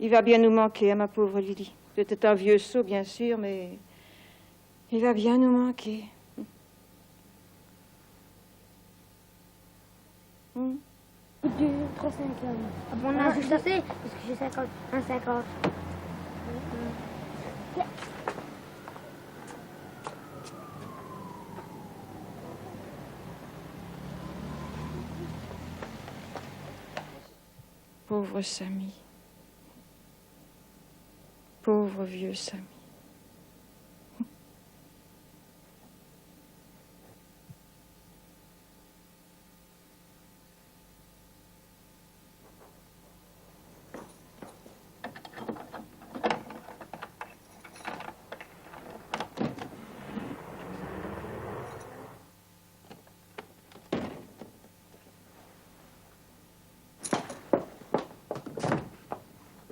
Il va bien nous manquer, hein, ma pauvre Lily. C'était un vieux sot, bien sûr, mais il va bien nous manquer. 3 cinquièmes. À mon âge, je sais, parce que j'ai 50, 1,50. Pauvre Samy. Pauvre vieux Samy.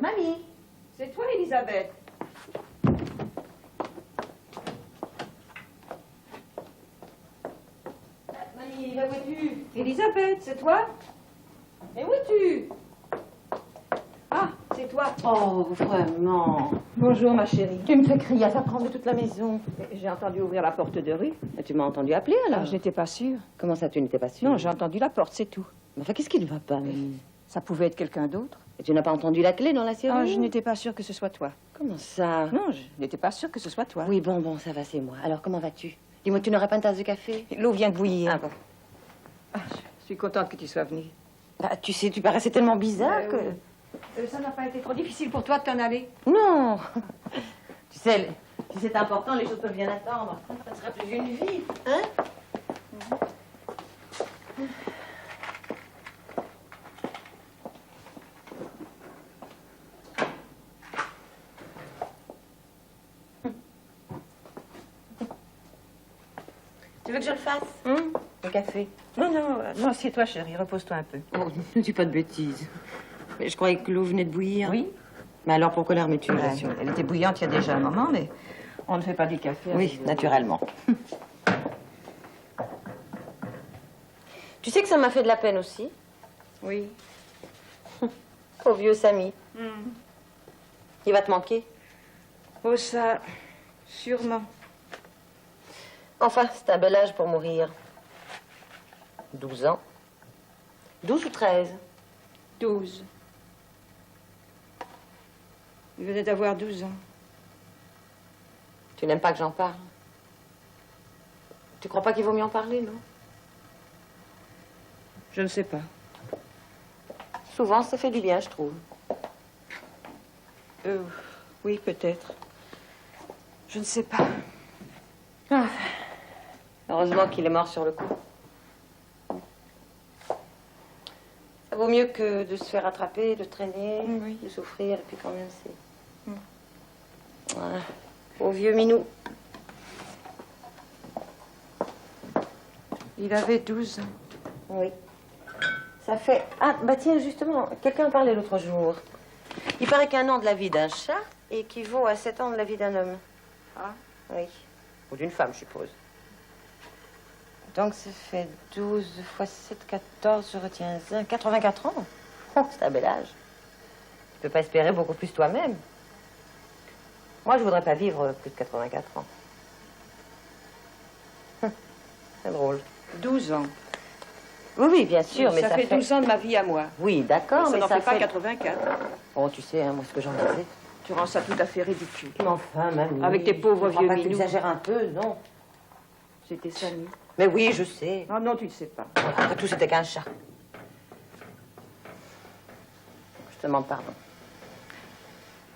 Mamie, c'est toi, Elisabeth. Mamie, là où es-tu? Elisabeth, c'est toi? Et où es-tu? Ah, c'est toi. Oh, vraiment. Bonjour, ma chérie. Tu me fais crier, ça prend de toute la maison. J'ai entendu ouvrir la porte de rue. Et tu m'as entendu appeler, alors? Je n'étais pas sûre. Comment ça, tu n'étais pas sûre? Non, j'ai entendu la porte, c'est tout. Mais enfin, qu'est-ce qui ne va pas, mamie? Ça pouvait être quelqu'un d'autre. Et tu n'as pas entendu la clé dans la serrure? Ah, je n'étais pas sûre que ce soit toi. Comment ça? Non, je n'étais pas sûre que ce soit toi. Oui, bon, ça va, c'est moi. Alors, comment vas-tu? Dis-moi, tu n'aurais pas une tasse de café? L'eau vient de bouillir. Ah bon. Ah, je suis contente que tu sois venue. Bah, tu sais, tu paraissais tellement bizarre que... Oui. Ça n'a pas été trop difficile pour toi de t'en aller? Non. Tu sais, si c'est important, les choses peuvent bien attendre. Ça sera plus une vie, hein? Tu veux que je le fasse? Le café? Non, non, c'est toi, chérie. Repose-toi un peu. Oh, ne dis pas de bêtises. Mais je croyais que l'eau venait de bouillir. Oui. Mais alors, pourquoi la remets-tu là? Elle était bouillante il y a déjà un moment, mais on ne fait pas du café. Oui, naturellement. Tu sais que ça m'a fait de la peine aussi? Oui. Au vieux Samy. Il va te manquer? Oh, ça, sûrement. Enfin, c'est un bel âge pour mourir. 12 ans. 12 ou 13? 12. Il venait d'avoir 12 ans. Tu n'aimes pas que j'en parle? Tu crois pas qu'il vaut mieux en parler, non? Je ne sais pas. Souvent, ça fait du bien, je trouve. Oui, peut-être. Je ne sais pas. Ah. Heureusement qu'il est mort sur le coup. Ça vaut mieux que de se faire attraper, de traîner, de souffrir, et puis quand même, c'est... Voilà. Au vieux Minou. Il avait 12 ans. Oui. Ça fait... Ah, bah tiens, justement, quelqu'un en parlait l'autre jour. Il paraît qu'un an de la vie d'un chat équivaut à 7 ans de la vie d'un homme. Ah? Oui. Ou d'une femme, je suppose. Donc, ça fait 12 fois 7, 14, je retiens 1, 84 ans. Oh, c'est un bel âge. Tu peux pas espérer beaucoup plus toi-même. Moi, je voudrais pas vivre plus de 84 ans. C'est drôle. 12 ans. Oui, bien sûr, mais ça fait 12 ans de ma vie à moi. Oui, d'accord, Ça mais n'en ça fait pas 84. Oh, tu sais, hein, moi, ce que j'en disais. Tu rends ça tout à fait ridicule. Mais enfin, mamie... Avec tes pauvres vieux minous. Tu minous. exagères un peu, non? C'était Samy. Mais oui, je sais. Ah non, tu ne sais pas. Après tout, c'était qu'un chat. Je te demande pardon.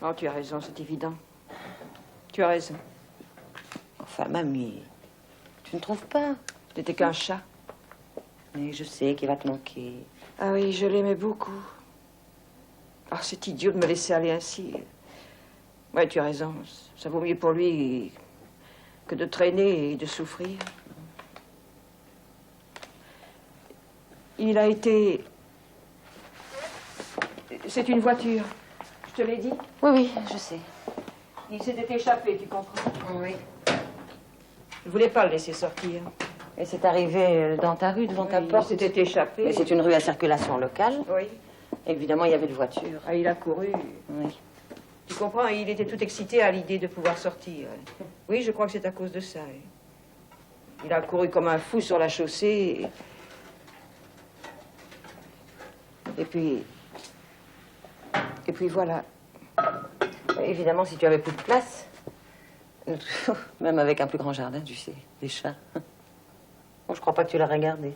Oh, tu as raison, c'est évident. Tu as raison. Enfin, mamie, tu ne trouves pas? C'était qu'un chat. Mais je sais qu'il va te manquer. Ah oui, je l'aimais beaucoup. Ah, c'est idiot de me laisser aller ainsi. Ouais, tu as raison. Ça vaut mieux pour lui que de traîner et de souffrir. Il a été... C'est une voiture. Je te l'ai dit? Oui, oui, je sais. Il s'était échappé, tu comprends? Oui. Je voulais pas le laisser sortir. Et c'est arrivé dans ta rue, devant ta porte? Il s'était échappé. Mais c'est une rue à circulation locale. Oui. Évidemment, il y avait une voiture. Ah, il a couru. Oui. Tu comprends, il était tout excité à l'idée de pouvoir sortir. Oui, je crois que c'est à cause de ça. Il a couru comme un fou sur la chaussée. Et puis voilà. Évidemment, si tu avais plus de place, même avec un plus grand jardin, tu sais, des chats. Bon, je crois pas que tu l'aurais gardé.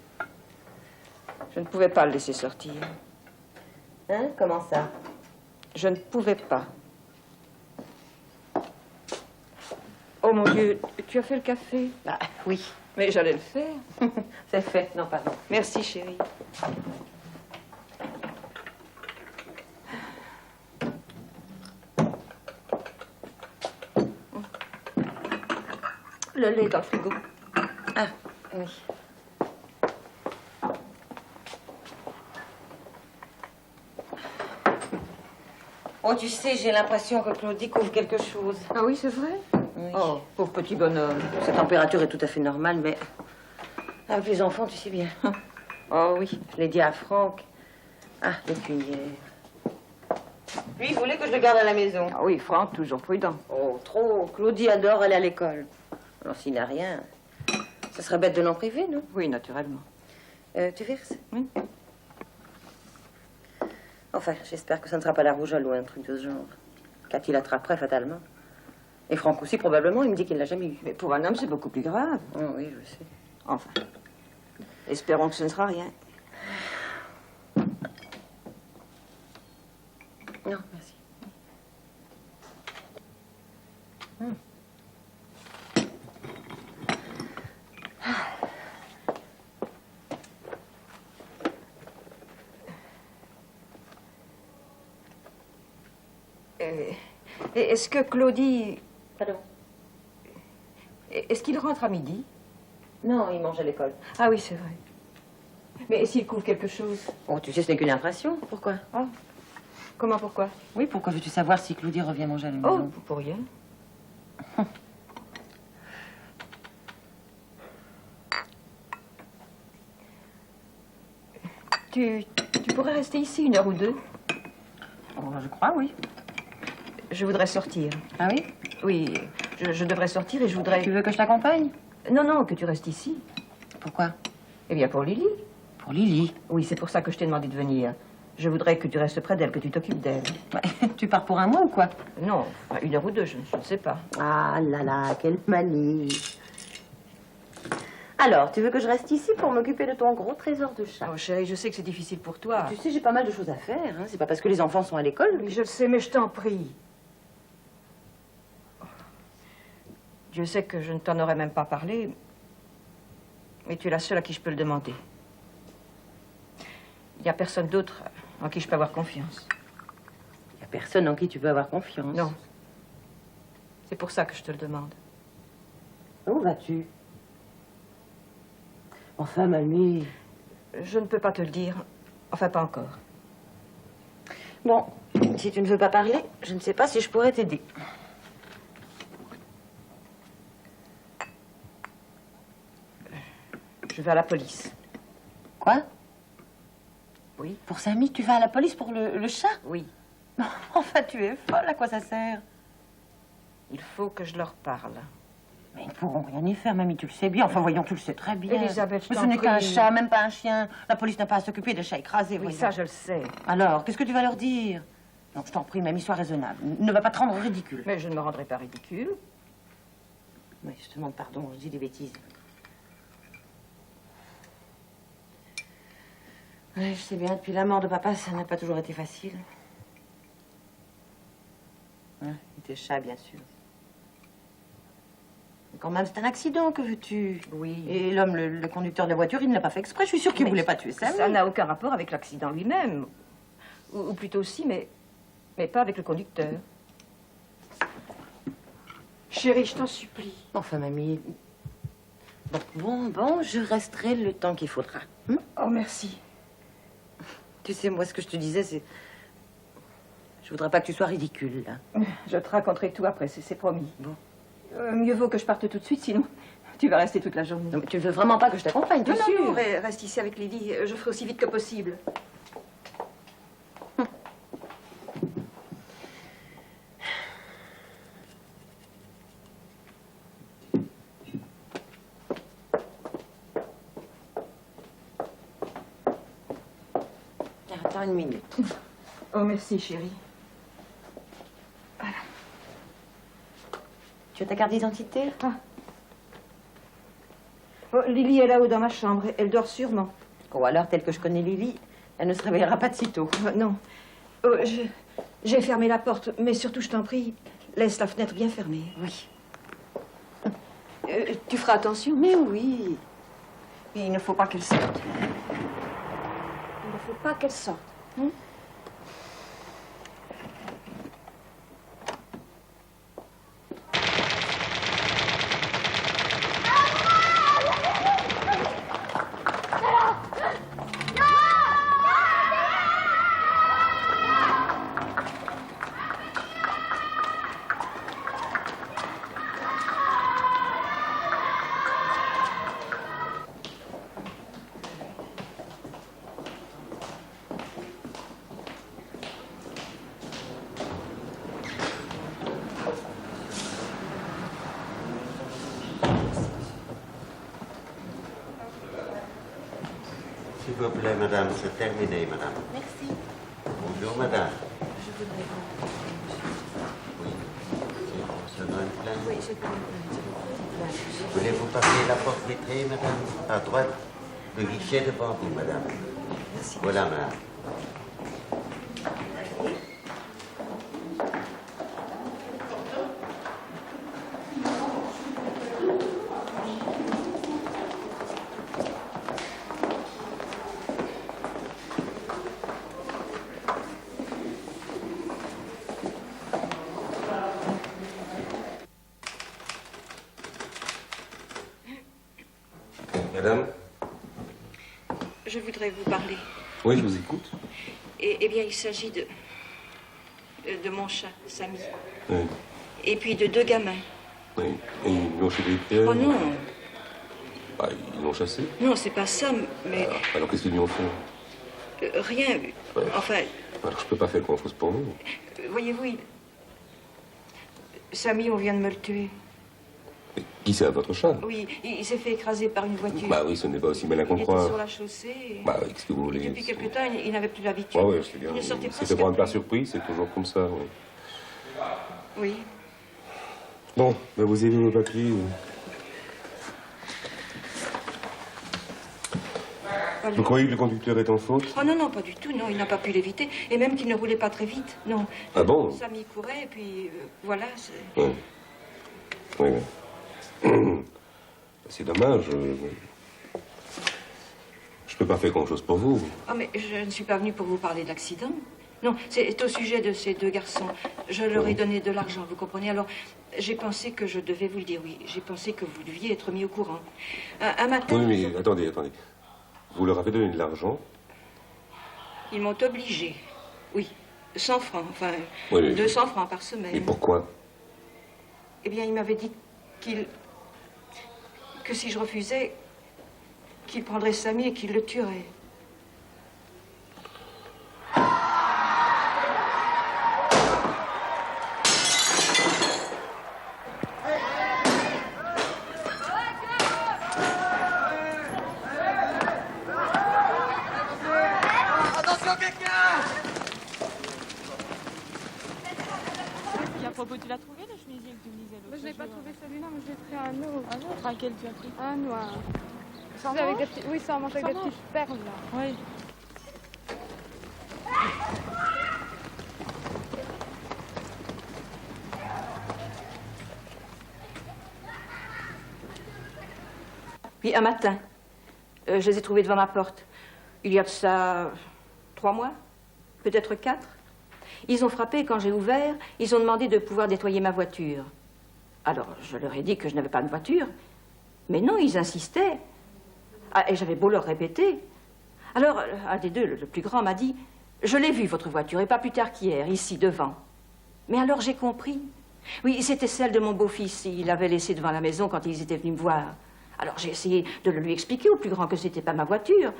Je ne pouvais pas le laisser sortir. Hein? Comment ça? Je ne pouvais pas. Oh mon Dieu, tu as fait le café? Ah, oui. Mais j'allais le faire. C'est fait. Non, pardon. Merci, chérie. Le lait dans le frigo. Ah, oui. Oh, tu sais, j'ai l'impression que Claude découvre quelque chose. Ah oui, c'est vrai? Oui. Oh, pauvre petit bonhomme. Sa température est tout à fait normale, mais avec les enfants, tu sais bien. Oh oui. Je l'ai dit à Franck. Ah, les cuillères. Lui, il voulait que je le garde à la maison. Ah oui, Franck, toujours prudent. Oh, trop. Claudie adore aller à l'école. Alors, s'il n'a rien, ça serait bête de l'en priver, non? Oui, naturellement. Tu verses? Oui. Enfin, j'espère que ça ne sera pas la rougeole ou un truc de ce genre. Cathy l'attraperait fatalement. Et Franck aussi, probablement, il me dit qu'il ne l'a jamais eu. Mais pour un homme, c'est beaucoup plus grave. Oh, oui, je sais. Enfin, espérons que ce ne sera rien. Non, merci. Est-ce que Claudie... Pardon? Est-ce qu'il rentre à midi? Non, il mange à l'école. Ah oui, c'est vrai. Mais s'il couvre quelque chose? Oh, tu sais, ce n'est qu'une impression. Pourquoi? Ah. Comment, pourquoi? Oui, pourquoi veux-tu savoir si Claudie revient manger à la Oh, maison? pour rien. Tu pourrais rester ici 1 heure ou 2? Oh, je crois, oui. Je voudrais sortir. Ah oui? Oui, je devrais sortir et je voudrais... Tu veux que je t'accompagne? Non, non, que tu restes ici. Pourquoi? Eh bien, pour Lily. Pour Lily. Oui, c'est pour ça que je t'ai demandé de venir. Je voudrais que tu restes près d'elle, que tu t'occupes d'elle. Ouais, tu pars pour un mois ou quoi? Non, enfin, 1 heure ou 2, je ne sais pas. Ah là là, quelle manie. Alors, tu veux que je reste ici pour m'occuper de ton gros trésor de chat? Oh, chérie, je sais que c'est difficile pour toi. Tu sais, j'ai pas mal de choses à faire. Hein. C'est pas parce que les enfants sont à l'école. Oui, je le sais, mais je t'en prie. Dieu sait que je ne t'en aurais même pas parlé, mais tu es la seule à qui je peux le demander. Il n'y a personne d'autre en qui je peux avoir confiance. Il n'y a personne en qui tu peux avoir confiance. Non. C'est pour ça que je te le demande. Où vas-tu? Enfin, mamie. Je ne peux pas te le dire. Enfin, pas encore. Bon, si tu ne veux pas parler, je ne sais pas si je pourrais t'aider. Je vais à la police. Quoi? Oui. Pour Samy, tu vas à la police pour le chat? Oui. Enfin, tu es folle, à quoi ça sert? Il faut que je leur parle. Mais ils ne pourront rien y faire, mamie, tu le sais bien. Enfin, voyons, tu le sais très bien. Elisabeth, je Mais ce t'en n'est qu'un prie. chat, même pas un chien. La police n'a pas à s'occuper des chats écrasés, Oui, voyons. ça, je le sais. Alors, qu'est-ce que tu vas leur dire? Non, je t'en prie, mamie, sois raisonnable. Ne va pas te rendre ridicule. Mais je ne me rendrai pas ridicule. Mais je te demande pardon, je dis des bêtises. Ouais, je sais bien, depuis la mort de papa, ça n'a pas toujours été facile. Hein, il était chat, bien sûr. Mais quand même, c'est un accident, que veux-tu? Oui. Et l'homme, le conducteur de la voiture, il ne l'a pas fait exprès. Je suis sûre qu'il ne Mais voulait pas tuer Samy. Ça n'a aucun rapport avec l'accident lui-même. Ou plutôt si, mais pas avec le conducteur. Chérie, je t'en supplie. Enfin, mamie... Bon, je resterai le temps qu'il faudra. Hein? Oh, merci. Tu sais, moi, ce que je te disais, c'est... Je voudrais pas que tu sois ridicule, là. Je te raconterai tout après, c'est promis. Bon. Mieux vaut que je parte tout de suite, sinon tu vas rester toute la journée. Non, mais tu veux vraiment pas que je t'accompagne, tu es sûre? Reste ici avec Lily. Je ferai aussi vite que possible. Attends une minute. Oh, merci, chérie. Tu as ta carte d'identité? Oh, Lily est là-haut dans ma chambre. Elle dort sûrement. Oh, alors, telle que je connais Lily, elle ne se réveillera pas de sitôt. Non. Oh, j'ai fermé la porte, mais surtout, je t'en prie, laisse la fenêtre bien fermée. Oui. Tu feras attention? Mais oui. Il ne faut pas qu'elle sorte. Il ne faut pas qu'elle sorte. Hein? S'il vous plaît, madame, c'est terminé, madame. Merci. Bonjour, madame. Je voudrais vous... Oui. C'est concernant une plainte. Oui, je peux vous... Voulez-vous passer la porte vitrée, madame? À droite, le guichet devant vous, madame. Merci. Voilà, madame. Madame? Je voudrais vous parler. Oui, je vous écoute. Eh bien, il s'agit de mon chat, Samy. Oui, Et puis de 2 gamins. oui. Et ils l'ont jeté des pierres? Oh non, Ah, ils l'ont chassé? non, c'est pas ça, mais Alors qu'est-ce qu'ils lui ont fait? rien. Enfin, Alors je peux pas faire grand-chose pour vous. voyez-vous, Samy, on vient de me le tuer. Mais qui c'est, votre chat? Oui, il s'est fait écraser par une voiture. Bah oui, ce n'est pas aussi malin qu'on Il était sur croit. la chaussée. Bah oui, qu'est-ce que vous voulez? Depuis quelque temps, il n'avait plus l'habitude. Ouais, ouais, je sais bien. Il ne sortait C'était presque prendre par plus. surprise, c'est toujours comme ça, oui. Oui. Bon, bah vous avez vu vos papiers. Vous croyez que le conducteur est en faute? Oh non, non, pas du tout, non, il n'a pas pu l'éviter. Et même qu'il ne roulait pas très vite, non. Ah bon? Samy courait, et puis voilà. Oui. Oui, oui. C'est dommage. Je peux pas faire grand-chose pour vous. Oh, mais je ne suis pas venue pour vous parler d'accident. Non, c'est au sujet de ces 2 garçons. Je leur ai donné de l'argent, vous comprenez? Alors, j'ai pensé que je devais vous le dire, oui. J'ai pensé que vous deviez être mis au courant. Un matin... Oui, mais attendez. Vous leur avez donné de l'argent? Ils m'ont obligé. Oui, 100 francs, enfin, Oui, mais- 200 francs par semaine. Et pourquoi? Eh bien, il m'avait dit que si je refusais, qu'il prendrait Samy et qu'il le tuerait. À propos, tu l'as trouvé le chemisier que tu me disais l'autre Je n'ai pas jour? trouvé celui-là, mais j'ai pris un autre. Un autre, quel tu as pris? Un noir. Sans C'est avec manche? des petits... Oui, sans manche, avec Sans des manche. petites perles. Là. Oui. Puis un matin, je les ai trouvés devant ma porte. Il y a de ça 3 mois, peut-être 4. Ils ont frappé, quand j'ai ouvert, ils ont demandé de pouvoir nettoyer ma voiture. Alors, je leur ai dit que je n'avais pas de voiture. Mais non, ils insistaient. Ah, et j'avais beau leur répéter. Alors, un des 2, le plus grand, m'a dit « Je l'ai vue, votre voiture, et pas plus tard qu'hier, ici, devant. » Mais alors, j'ai compris. Oui, c'était celle de mon beau-fils. Il l'avait laissée devant la maison quand ils étaient venus me voir. Alors, j'ai essayé de le lui expliquer au plus grand que c'était pas ma voiture.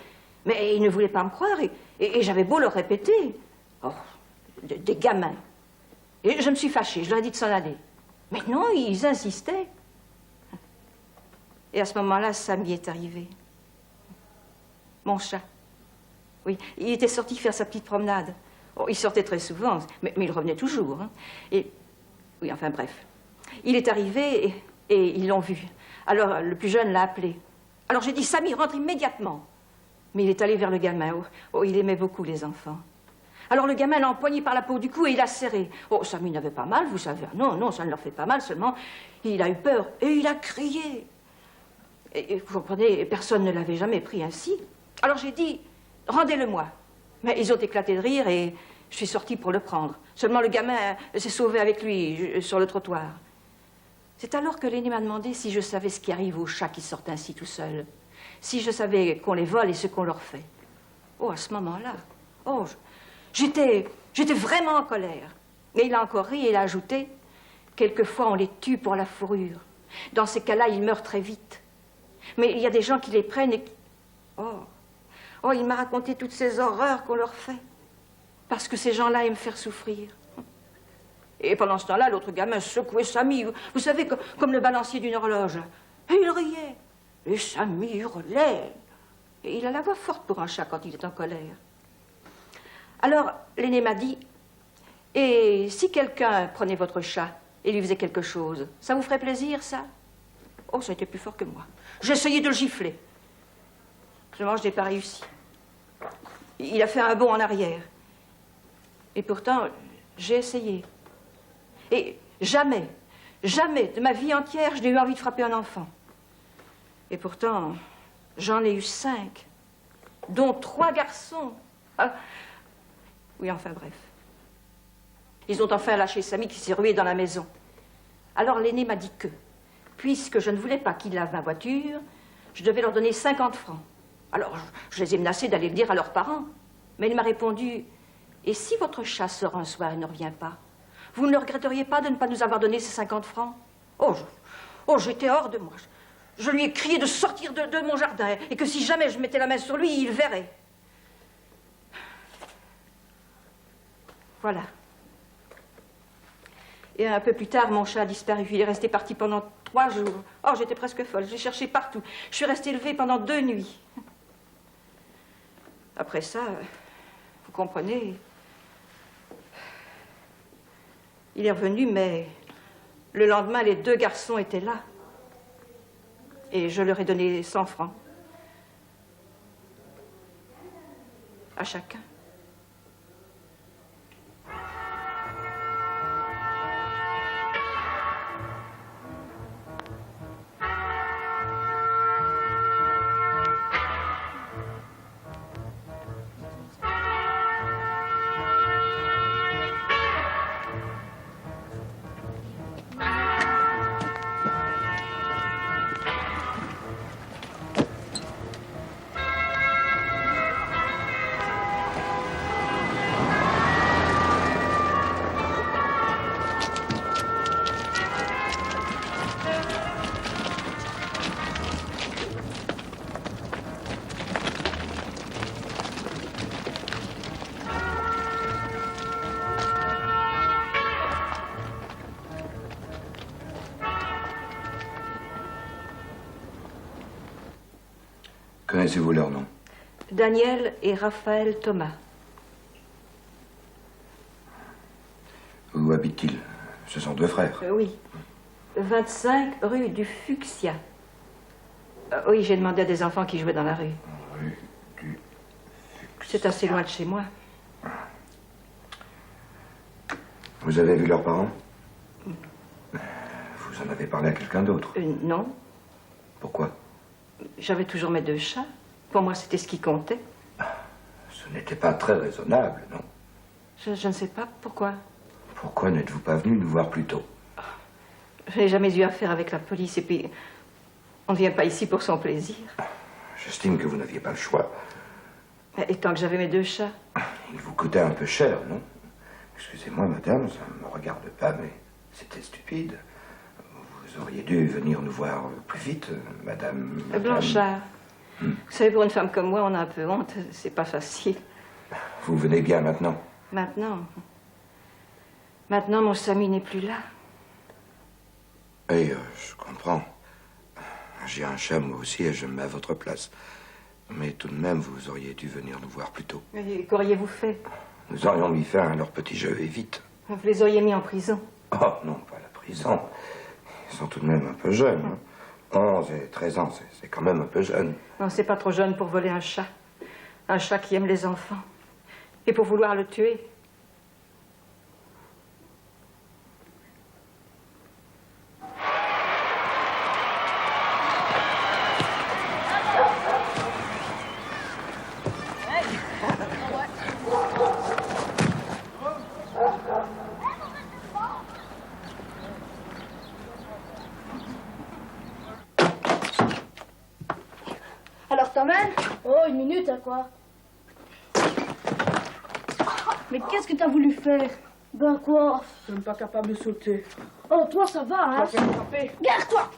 Mais il ne voulait pas me croire, et j'avais beau leur répéter. Oh, des gamins. Et je me suis fâchée, je leur ai dit de s'en aller. Mais non, ils insistaient. Et à ce moment-là, Samy est arrivé. Mon chat. Oui, il était sorti faire sa petite promenade. Oh, il sortait très souvent, mais il revenait toujours. Hein. Et, oui, enfin bref. Il est arrivé et ils l'ont vu. Alors, le plus jeune l'a appelé. Alors j'ai dit, Samy, rentre immédiatement. Mais il est allé vers le gamin. Oh, il aimait beaucoup les enfants. Alors le gamin l'a empoigné par la peau du cou et il l'a serré. Oh, Samy n'avait pas mal, vous savez. Non, non, ça ne leur fait pas mal, seulement il a eu peur et il a crié. Et vous comprenez, personne ne l'avait jamais pris ainsi. Alors j'ai dit, rendez-le-moi. Mais ils ont éclaté de rire et je suis sortie pour le prendre. Seulement le gamin s'est sauvé avec lui sur le trottoir. C'est alors que l'aîné m'a demandé si je savais ce qui arrive aux chats qui sortent ainsi tout seuls. Si je savais qu'on les vole et ce qu'on leur fait. Oh, à ce moment-là, oh, j'étais vraiment en colère. Et il a encore ri et il a ajouté, quelquefois on les tue pour la fourrure. Dans ces cas-là, ils meurent très vite. Mais il y a des gens qui les prennent et qui... Oh, il m'a raconté toutes ces horreurs qu'on leur fait. Parce que ces gens-là aiment faire souffrir. Et pendant ce temps-là, l'autre gamin secouait Samy, vous savez, comme le balancier d'une horloge. Et il riait. Et Samy hurlait. Et il a la voix forte pour un chat quand il est en colère. Alors, l'aîné m'a dit, et si quelqu'un prenait votre chat et lui faisait quelque chose, ça vous ferait plaisir, ça? Oh, ça a été plus fort que moi. J'ai essayé de le gifler. Seulement, je n'ai pas réussi. Il a fait un bond en arrière. Et pourtant, j'ai essayé. Et jamais, jamais de ma vie entière, je n'ai eu envie de frapper un enfant. Et pourtant, j'en ai eu 5, dont 3 garçons. Ah. Oui, enfin bref. Ils ont enfin lâché Samy qui s'est rué dans la maison. Alors l'aîné m'a dit que, puisque je ne voulais pas qu'ils lavent ma voiture, je devais leur donner 50 francs. Alors, je les ai menacés d'aller le dire à leurs parents. Mais il m'a répondu, et si votre chat sort un soir et ne revient pas, vous ne regretteriez pas de ne pas nous avoir donné ces 50 francs? Oh, j'étais hors de moi. Je lui ai crié de sortir de mon jardin et que si jamais je mettais la main sur lui, il verrait. Voilà. Et un peu plus tard, mon chat a disparu. Il est resté parti pendant 3 jours. Oh, j'étais presque folle. J'ai cherché partout. Je suis restée levée pendant 2 nuits. Après ça, vous comprenez, il est revenu, mais le lendemain, les 2 garçons étaient là. Et je leur ai donné 100 francs. À chacun. Connaissez-vous leur nom? Daniel et Raphaël Thomas. Où habitent-ils? Ce sont 2 frères. Oui. 25 rue du Fuchsia. Oui, j'ai demandé à des enfants qui jouaient dans la rue. Rue du C'est assez loin de chez moi. Vous avez vu leurs parents? Vous en avez parlé à quelqu'un d'autre? Non. Pourquoi? J'avais toujours mes 2 chats. Pour moi, c'était ce qui comptait. Ce n'était pas très raisonnable, non? Je ne sais pas pourquoi. Pourquoi n'êtes-vous pas venu nous voir plus tôt? Je n'ai jamais eu affaire avec la police et puis on ne vient pas ici pour son plaisir. J'estime que vous n'aviez pas le choix. Et tant que j'avais mes 2 chats. Il vous coûtait un peu cher, non? Excusez-moi, madame, ça ne me regarde pas, mais c'était stupide. Vous auriez dû venir nous voir plus vite, madame... Blanchard, vous savez, pour une femme comme moi, on a un peu honte. C'est pas facile. Vous venez bien maintenant? Maintenant, mon Samy n'est plus là. Oui, je comprends. J'ai un chat, moi aussi, et je me mets à votre place. Mais tout de même, vous auriez dû venir nous voir plus tôt. Et qu'auriez-vous fait? Nous aurions mis fin à leur petit jeu, et vite. Vous les auriez mis en prison. Oh, non, pas la prison. Ils sont tout de même un peu jeunes. Hein. 11 et 13 ans, c'est quand même un peu jeune. Non, c'est pas trop jeune pour voler un chat. Un chat qui aime les enfants. Et pour vouloir le tuer. Alors t'emmènes? Oh, une minute, à quoi? Mais qu'est-ce que t'as voulu faire? Ben quoi? Je suis même pas capable de sauter. Oh, toi, ça va, hein? Je vais me frapper. Garde-toi!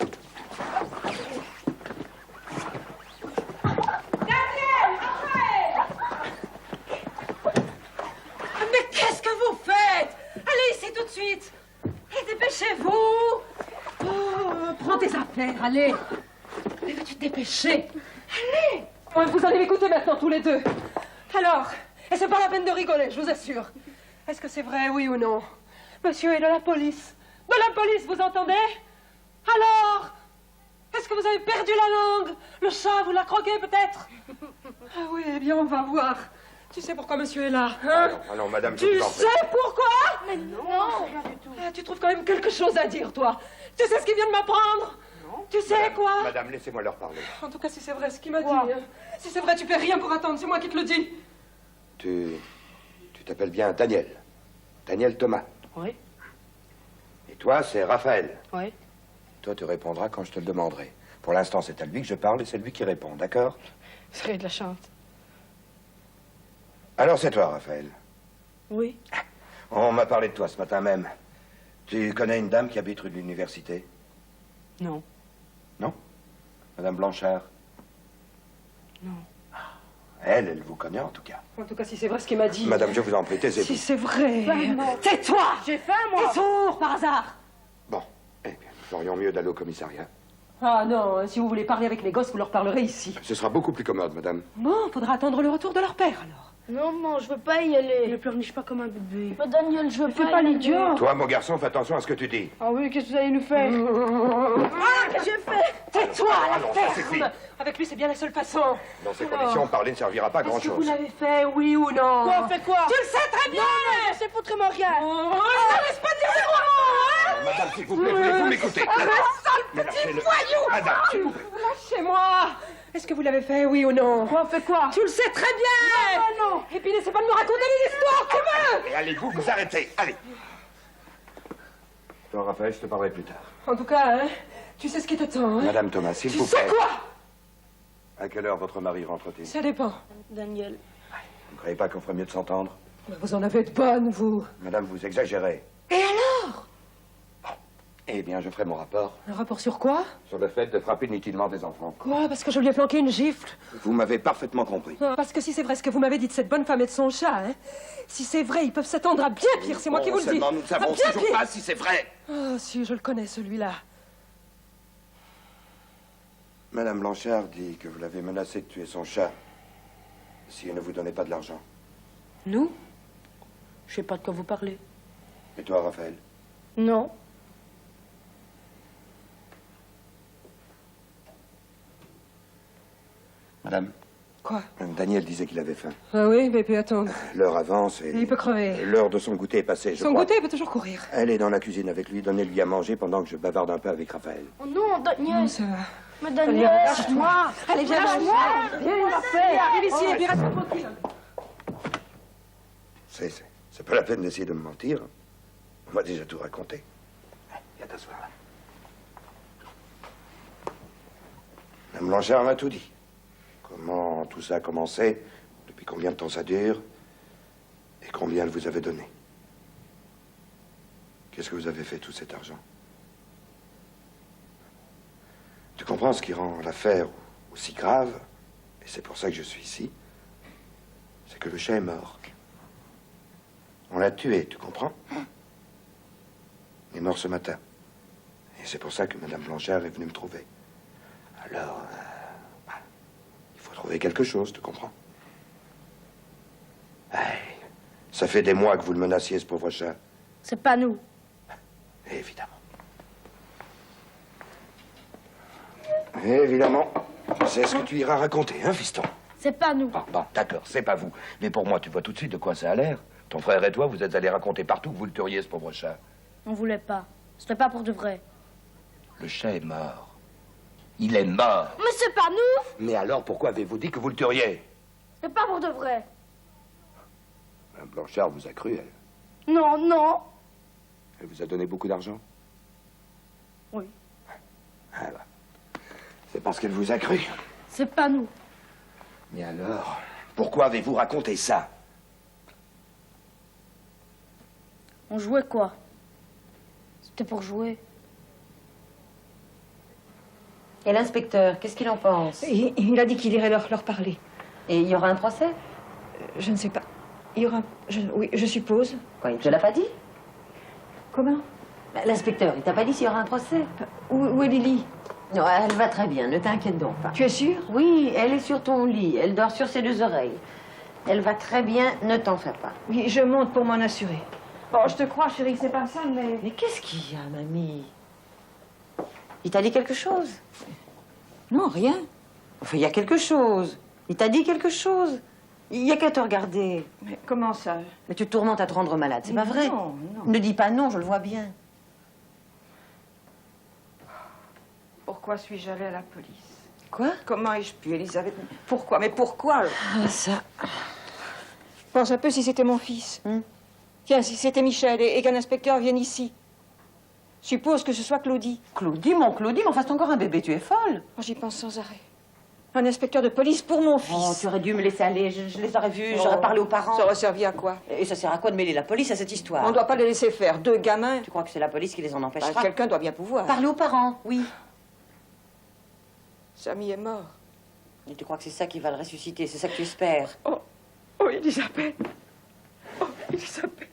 Mais qu'est-ce que vous faites? Allez ici tout de suite. Et dépêchez-vous. Oh, prends tes affaires, allez. Mais veux-tu te dépêcher? Allez. Ouais, vous allez m'écouter maintenant tous les deux. Alors, et c'est pas la peine de rigoler, je vous assure. Est-ce que c'est vrai, oui ou non? Monsieur est de la police. De la police, vous entendez? Alors, est-ce que vous avez perdu la langue? Le chat, vous l'a croqué peut-être? Ah oui, eh bien on va voir. Tu sais pourquoi monsieur est là, hein? Non, madame, je Tu vous en prie. sais pourquoi? Mais non, rien du tout. Ah, tu trouves quand même quelque chose à dire, toi? Tu sais ce qu'il vient de m'apprendre? Non. Tu sais quoi? Madame, laissez-moi leur parler. En tout cas, si c'est vrai ce qu'il m'a dit. Hein. Si c'est vrai, tu fais rien pour attendre, c'est moi qui te le dis. Tu t'appelles bien Daniel. Daniel Thomas. Oui. Et toi, c'est Raphaël. Oui. Toi, tu répondras quand je te le demanderai. Pour l'instant, c'est à lui que je parle et c'est lui qui répond, d'accord? Vous serez de la chance. Alors, c'est toi, Raphaël. Oui. On m'a parlé de toi ce matin même. Tu connais une dame qui habite rue de l'université? Non. Non? Madame Blanchard? Non. Elle vous connaît en tout cas. En tout cas, si c'est vrai ce qu'il m'a dit. Madame, je vous en prie, taisez-vous. Si c'est vrai. Ben non. Tais-toi. J'ai faim, moi. T'es sourd, par hasard. Bon, eh bien, nous ferions mieux d'aller au commissariat. Ah non, si vous voulez parler avec les gosses, vous leur parlerez ici. Ce sera beaucoup plus commode, madame. Bon, faudra attendre le retour de leur père, alors. Non, non, je veux pas y aller. Ne pleurniche pas comme un bébé. Mais Daniel, je veux Fais pas pas y aller. l'idiot. Toi, mon garçon, fais attention à ce que tu dis. Ah oui, qu'est-ce que vous allez nous faire? Ah, que j'ai fait? Tais-toi, à la allons, ça suffit. ferme. Avec lui, c'est bien la seule façon. Dans ces Alors, conditions, parler ne servira pas à Est-ce que vous grand-chose. l'avez fait, oui ou non? Quoi, on fait quoi? Tu le sais très bien. Non, c'est foutrement rien. Oh, je te laisse pas dire des mots, hein? Madame, s'il vous plaît, voulez-vous m'écouter? Mais lâchez-le. Madame, s'il vous plaît. Lâchez-moi. Est-ce que vous l'avez fait, oui ou non? Quoi, on fait quoi? Tu le sais très bien. Non, non. Et puis, n'essaie pas de me raconter des histoires, tu veux? Et allez, vous arrêtez, allez. Toi, Raphaël, je te parlerai plus tard. En tout cas, hein, tu sais ce qui t'attend, hein? Madame Thomas, s'il Tu vous sais plaît. quoi? À quelle heure votre mari rentre-t-il? Ça dépend. Daniel. Vous ne croyez pas qu'on ferait mieux de s'entendre? Vous en avez de bonnes, vous. Madame, vous exagérez. Et alors? Eh bien, je ferai mon rapport Un rapport sur quoi? sur le fait de frapper inutilement des enfants. Quoi? Parce que je lui ai planqué une gifle? Vous m'avez parfaitement compris. Ah, parce que si c'est vrai ce que vous m'avez dit de cette bonne femme et de son chat, hein, si c'est vrai, ils peuvent s'attendre à bien pire, c'est moi qui vous le dis. Seulement, nous ne savons À bien toujours pire. pas si c'est vrai. Ah, si, je le connais, celui-là. Madame Blanchard dit que vous l'avez menacé de tuer son chat si elle ne vous donnait pas de l'argent. Nous? Je sais pas de quoi vous parlez. Et toi, Raphaël? Non. Madame, Quoi? Daniel disait qu'il avait faim. Ah oui, mais il peut attendre. L'heure avance et Il peut crever. l'heure de son goûter est passée, je Son crois. goûter, il peut toujours courir. Elle est dans la cuisine avec lui, donnez-lui à manger pendant que je bavarde un peu avec Raphaël. Oh non, Daniel. Ça va. Mais Daniel, lâche-moi. Allez, viens, Lâche-moi. viens, arrive ici, et puis reste tranquille. C'est pas la peine d'essayer de me mentir. On m'a déjà tout raconté. Viens t'asseoir là. Madame Blanchard m'a tout dit. Comment tout ça a commencé, depuis combien de temps ça dure, et combien elle vous avait donné. Qu'est-ce que vous avez fait tout cet argent? Tu comprends ce qui rend l'affaire aussi grave, et c'est pour ça que je suis ici, c'est que le chat est mort. On l'a tué, tu comprends? Il est mort ce matin. Et c'est pour ça que Madame Blanchard est venue me trouver. Alors, il faut trouver trouver quelque chose, tu comprends? Hey, ça fait des mois que vous le menaciez, ce pauvre chat. C'est pas nous. Évidemment. Évidemment. C'est ce que tu iras raconter, hein, fiston? C'est pas nous. Ah, bon, d'accord, c'est pas vous. Mais pour moi, tu vois tout de suite de quoi ça a l'air. Ton frère et toi, vous êtes allés raconter partout que vous le tueriez, ce pauvre chat. On voulait pas. C'était pas pour de vrai. Le chat est mort. Il est mort. Mais c'est pas nous. Mais alors, pourquoi avez-vous dit que vous le tueriez? C'est pas pour de vrai. Mme Blanchard vous a cru, elle. Non, non. Elle vous a donné beaucoup d'argent? Oui. Ah bah. C'est parce qu'elle vous a cru. C'est pas nous. Mais alors, pourquoi avez-vous raconté ça? On jouait quoi? C'était pour jouer. Et l'inspecteur, qu'est-ce qu'il en pense? Il a dit qu'il irait leur parler. Et il y aura un procès? Je ne sais pas. Il y aura... oui, je suppose. Quoi, il ne te l'a pas dit? Comment? L'inspecteur, il t'a pas dit s'il y aura un procès? Où est Lily? Non, elle va très bien, ne t'inquiète donc pas. Tu es sûre? Oui, elle est sur ton lit, elle dort sur ses deux oreilles. Elle va très bien, ne t'en fais pas. Oui, je monte pour m'en assurer. Bon, je te crois, chérie, c'est pas ça, mais... Mais qu'est-ce qu'il y a, mamie? Il t'a dit quelque chose? Non, rien. Enfin, il y a quelque chose. Il t'a dit quelque chose. Il y a qu'à te regarder. Mais comment ça? Mais tu te tourmentes à te rendre malade, c'est pas vrai? Non, non. Ne dis pas non, je le vois bien. Pourquoi suis-je allée à la police? Quoi? Comment ai-je pu, Elisabeth? Pourquoi? Mais pourquoi? Ah, ça... Pense un peu si c'était mon fils. Tiens, si c'était Michel et qu'un inspecteur vienne ici. Suppose que ce soit Claudie. Claudie, mon Claudie, mais enfin, c'est encore un bébé, tu es folle. Oh, j'y pense sans arrêt. Un inspecteur de police pour mon fils. Oh, tu aurais dû me laisser aller, je les aurais vus, j'aurais parlé aux parents. Ça aurait servi à quoi? Et ça sert à quoi de mêler la police à cette histoire? On ne doit pas les laisser faire. Deux gamins. Tu crois que c'est la police qui les en empêchera? Quelqu'un doit bien pouvoir. Parler aux parents, oui. Samy est mort. Et tu crois que c'est ça qui va le ressusciter, c'est ça que tu espères? Oh, Elisabeth. Oh, Elisabeth.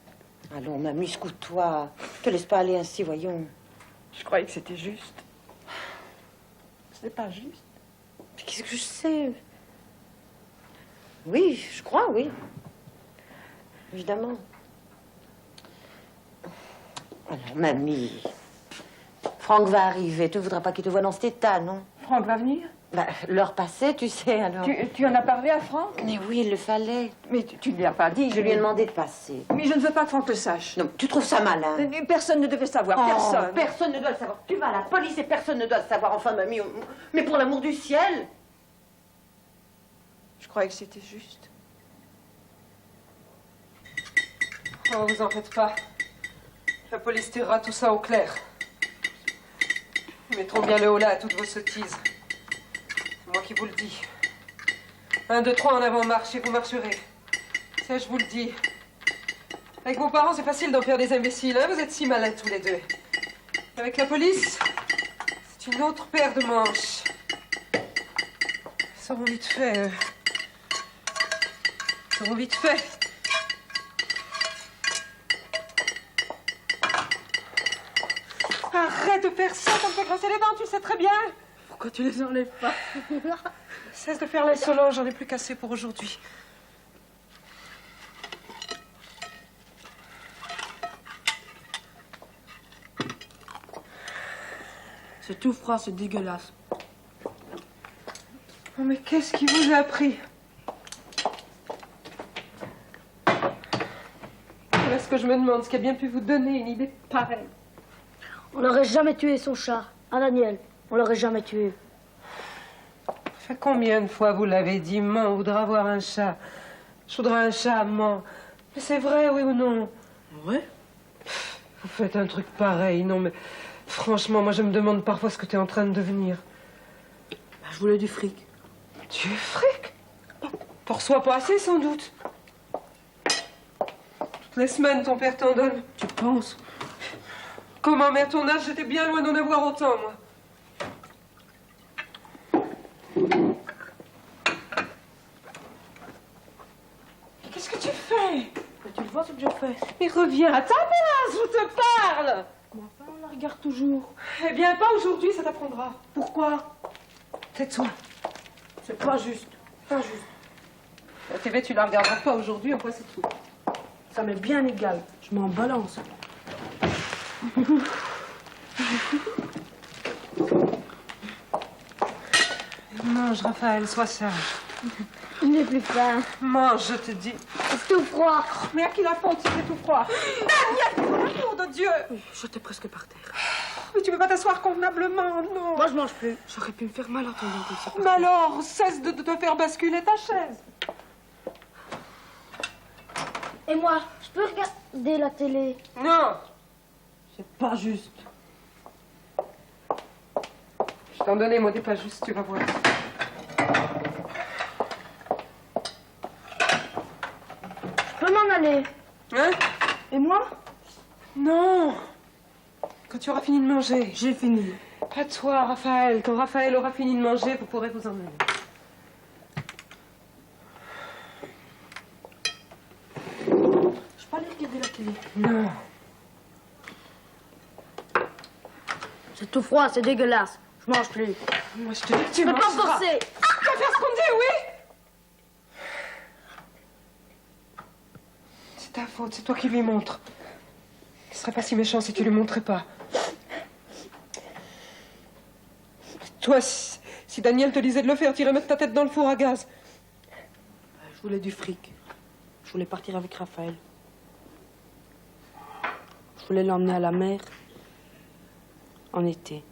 Allons, mamie, scoute-toi. Te laisse pas aller ainsi, voyons. Je croyais que c'était juste. Ce n'est pas juste. Mais qu'est-ce que je sais? Oui, je crois, oui. Évidemment. Alors, mamie, Franck va arriver. Tu ne voudras pas qu'il te voie dans cet état, non? Franck va venir? Bah, l'heure passée, tu sais, alors... Tu en as parlé à Franck? Mais oui, il le fallait. Mais tu ne lui as pas dit. Je lui ai demandé de passer. Mais je ne veux pas que Franck le sache. Non, tu trouves ça malin? Mais personne ne devait savoir, personne. Personne ne doit le savoir. Tu vas à la police et personne ne doit le savoir. Enfin, mamie, mais pour l'amour du ciel. Je croyais que c'était juste. Oh, vous en faites pas. La police tirera tout ça au clair. Ils mettront bien le haut là à toutes vos sottises. C'est moi qui vous le dis. 1, 2, 3, en avant, marche et vous marcherez. Ça, je vous le dis. Avec vos parents, c'est facile d'en faire des imbéciles, hein? Vous êtes si malins tous les deux. Avec la police, c'est une autre paire de manches. Ça va vite fait. Ça va vite fait. Arrête de faire ça, ça me fait grincer les dents, tu le sais très bien. Pourquoi tu les enlèves pas? Cesse de faire l'insolent, j'en ai plus qu'assez pour aujourd'hui. C'est tout froid, c'est dégueulasse. Oh, mais qu'est-ce qui vous a pris? Voilà ce que je me demande, ce qui a bien pu vous donner une idée pareille. On n'aurait jamais tué son chat. Hein, Daniel? On l'aurait jamais tué. Ça fait combien de fois vous l'avez dit, maman, on voudra avoir un chat. Je voudrais un chat, maman. Mais c'est vrai, oui ou non? Ouais. Vous faites un truc pareil, non mais... Franchement, moi je me demande parfois ce que tu es en train de devenir. Bah, je voulais du fric. Tu es fric? T'en reçois pas assez, sans doute. Toutes les semaines, ton père t'en donne. Tu penses? Comment, mais à ton âge, j'étais bien loin d'en avoir autant, moi. Qu'est-ce que tu fais? Bah, tu le vois ce que je fais? Mais reviens à ta place, je te parle. Comment ça, on la regarde toujours? Eh bien, pas aujourd'hui, ça t'apprendra. Pourquoi? Tais-toi. C'est pas juste. Pas juste. La TV, tu la regarderas pas aujourd'hui, enfin c'est tout. Ça m'est bien égal. Je m'en balance. Mange, Raphaël, sois sage. Il n'est plus faim. Mange, je te dis. C'est tout froid. Mais à qui la faute si c'est tout froid? Daniel, pour l'amour de Dieu! J'étais presque par terre. Mais tu peux pas t'asseoir convenablement, non. Moi, je mange plus. J'aurais pu me faire mal en tombant comme ça. Mais alors, cesse de te faire basculer ta chaise. Et moi, je peux regarder la télé? Non, c'est pas juste. Je t'en donnais, moi, des pas justes, tu vas voir. Je peux m'en aller. Hein? Et moi? Non. Quand tu auras fini de manger. J'ai fini. Pas toi, Raphaël. Quand Raphaël aura fini de manger, vous pourrez vous en aller. Je peux aller regarder la télé. Non. C'est tout froid, c'est dégueulasse. Je mange plus. Moi, je te dis que tu Je peux pas mangeras. forcer. Tu vas faire ce qu'on dit, oui? C'est ta faute, c'est toi qui lui montres. Il serait pas si méchant si tu lui montrais pas. Toi, si Daniel te disait de le faire, t'irais mettre ta tête dans le four à gaz. Je voulais du fric. Je voulais partir avec Raphaël. Je voulais l'emmener à la mer en été.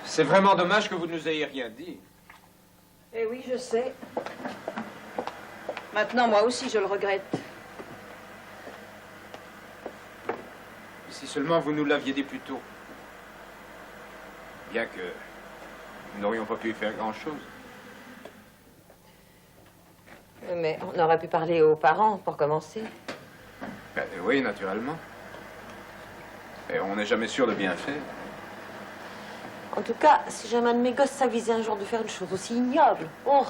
C'est vraiment dommage que vous ne nous ayez rien dit. Eh oui, je sais. Maintenant, moi aussi, je le regrette. Si seulement vous nous l'aviez dit plus tôt. Bien que nous n'aurions pas pu y faire grand-chose. Mais on aurait pu parler aux parents pour commencer. Ben, oui, naturellement. Et on n'est jamais sûr de bien faire. En tout cas, si jamais un de mes gosses s'avisait un jour de faire une chose aussi ignoble, oh!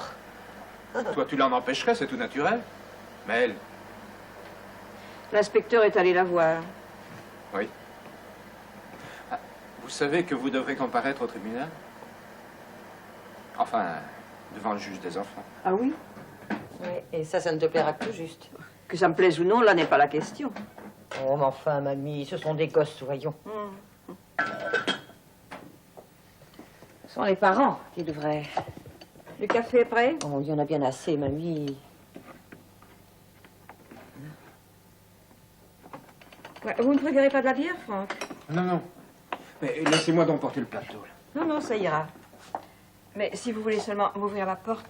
Toi, tu l'en empêcherais, c'est tout naturel. Mais elle, L'inspecteur est allé la voir. oui. Ah, vous savez que vous devrez comparaître au tribunal? Enfin, devant le juge des enfants. Ah oui? Oui, et ça ne te plaira que tout juste. Que ça me plaise ou non, là n'est pas la question. Oh, mais enfin, mamie, ce sont des gosses, voyons. Ce sont les parents qui devraient... Le café est prêt? Oh, il y en a bien assez, mamie. Ouais, vous ne préférez pas de la bière, Franck? Non, non. Mais laissez-moi donc porter le plateau, là. Non, non, ça ira. Mais si vous voulez seulement m'ouvrir la porte...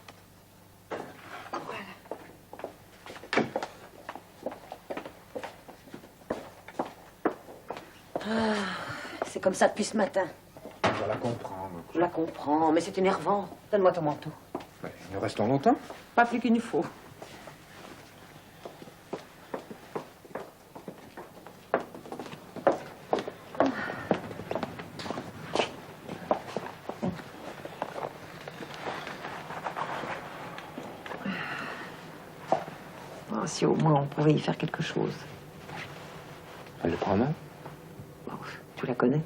C'est comme ça depuis ce matin. Je dois la comprendre. Je la comprends, mais c'est énervant. Donne-moi ton manteau. Ouais, nous restons longtemps? Pas plus qu'il ne faut. si au moins on pouvait y faire quelque chose. Elle le prend mal? Bon, tu la connais?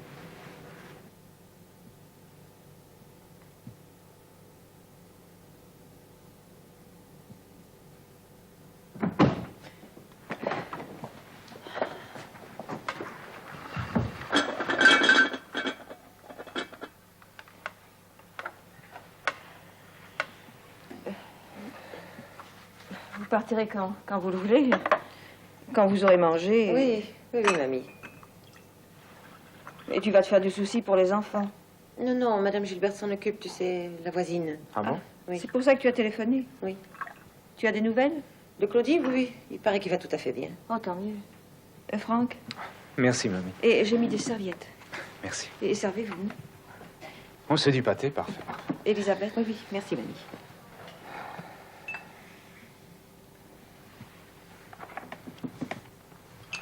Vous partirez quand vous le voulez. Quand vous aurez mangé. Oui, mamie. Et tu vas te faire du souci pour les enfants. Non, non, Madame Gilbert s'en occupe, tu sais, la voisine. Ah bon? Oui. C'est pour ça que tu as téléphoné. Oui. Tu as des nouvelles? De Claudie, oui. Il paraît qu'il va tout à fait bien. Oh, tant mieux. Franck? Merci, mamie. Et j'ai mis des serviettes. Merci. Et servez-vous. On c'est du pâté, parfait. Elisabeth? Oui, merci, mamie.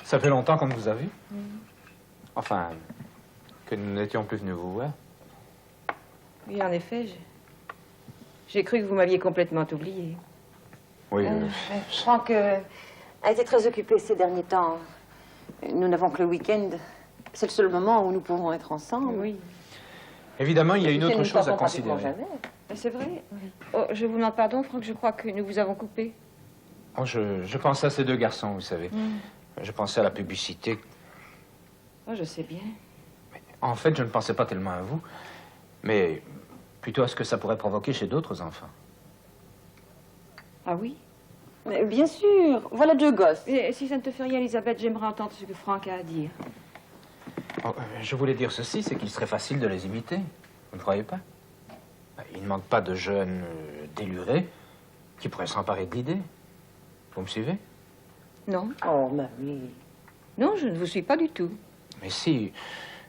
Ça fait longtemps qu'on ne vous a vu? Enfin, que nous n'étions plus venus vous voir. Oui, en effet, j'ai cru que vous m'aviez complètement oublié. Oui, Franck a été très occupé ces derniers temps. Nous n'avons que le week-end. C'est le seul moment où nous pouvons être ensemble. Oui. évidemment, il y a une autre chose à considérer. C'est vrai? Oui. Oh, je vous demande pardon, Franck, je crois que nous vous avons coupé. Oh, je pensais à ces deux garçons, vous savez. Je pensais à la publicité. Oh, je sais bien. En fait, je ne pensais pas tellement à vous, mais plutôt à ce que ça pourrait provoquer chez d'autres enfants. Ah oui? Mais bien sûr, voilà deux gosses. Et si ça ne te fait rien, Elisabeth, j'aimerais entendre ce que Franck a à dire. Oh, je voulais dire ceci, c'est qu'il serait facile de les imiter. Vous ne croyez pas? Il ne manque pas de jeunes délurés qui pourraient s'emparer de l'idée. Vous me suivez? Non. Oh, mamie. Non, je ne vous suis pas du tout. Mais si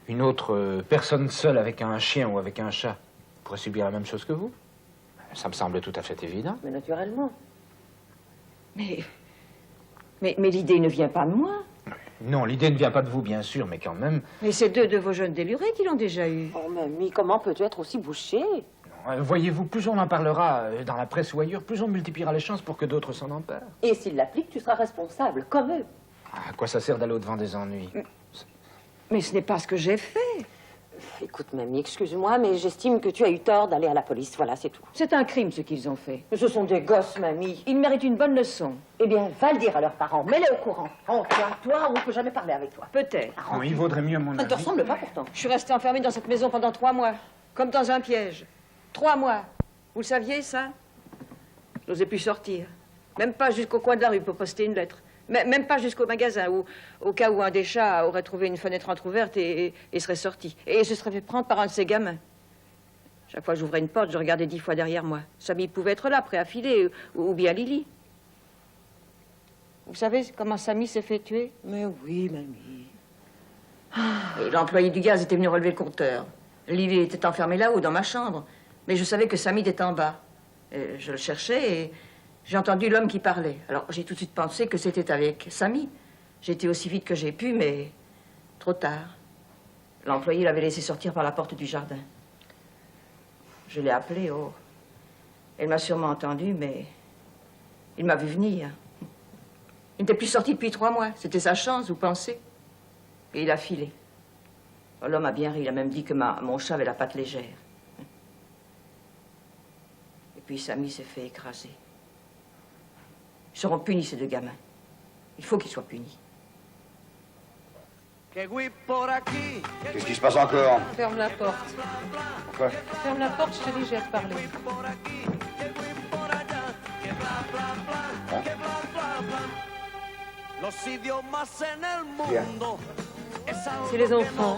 une autre personne seule avec un chien ou avec un chat pourrait subir la même chose que vous, ça me semble tout à fait évident. Mais naturellement. Mais l'idée ne vient pas de moi. Non, l'idée ne vient pas de vous, bien sûr, mais quand même... Mais c'est deux de vos jeunes délurés qui l'ont déjà eu. Oh, mamie, comment peux-tu être aussi bouchée? Voyez-vous, plus on en parlera dans la presse ou ailleurs, plus on multipliera les chances pour que d'autres s'en emparent. Et s'ils l'appliquent, tu seras responsable, comme eux. À quoi ça sert d'aller au-devant des ennuis? Mais ce n'est pas ce que j'ai fait. Écoute, mamie, excuse-moi, mais j'estime que tu as eu tort d'aller à la police. Voilà, c'est tout. C'est un crime, ce qu'ils ont fait. Mais ce sont des gosses, mamie. Ils méritent une bonne leçon. Eh bien, va le dire à leurs parents. Mets-les au courant. Oh, toi, on ne peut jamais parler avec toi. Peut-être. Oh, il vaudrait mieux, à mon Ça ne avis... te ressemble pas, pourtant. Je suis restée enfermée dans cette maison pendant 3 mois. Comme dans un piège. 3 mois. Vous le saviez, ça? Je n'osais plus sortir. Même pas jusqu'au coin de la rue pour poster une lettre. Même pas jusqu'au magasin, où, au cas où un des chats aurait trouvé une fenêtre entrouverte et serait sorti. Et se serait fait prendre par un de ses gamins. Chaque fois que j'ouvrais une porte, je regardais 10 fois derrière moi. Samy pouvait être là, prêt à filer, ou bien Lily. Vous savez comment Samy s'est fait tuer? Mais oui, mamie. Et l'employé du gaz était venu relever le compteur. Lily était enfermée là-haut, dans ma chambre. Mais je savais que Samy était en bas. Et je le cherchais et j'ai entendu l'homme qui parlait. Alors, j'ai tout de suite pensé que c'était avec Samy. J'ai été aussi vite que j'ai pu, mais trop tard. L'employé l'avait laissé sortir par la porte du jardin. Je l'ai appelé, oh. Elle m'a sûrement entendu, mais il m'a vu venir. Il n'était plus sorti depuis 3 mois. C'était sa chance, vous pensez? Et il a filé. Oh, l'homme a bien ri. Il a même dit que mon chat avait la patte légère. Et puis Samy s'est fait écraser. Ils seront punis, ces 2 gamins. Il faut qu'ils soient punis. Qu'est-ce qui se passe encore? Ferme la porte. Pourquoi? Ferme la porte, je te dis, j'ai à te parler. Bien. C'est les enfants.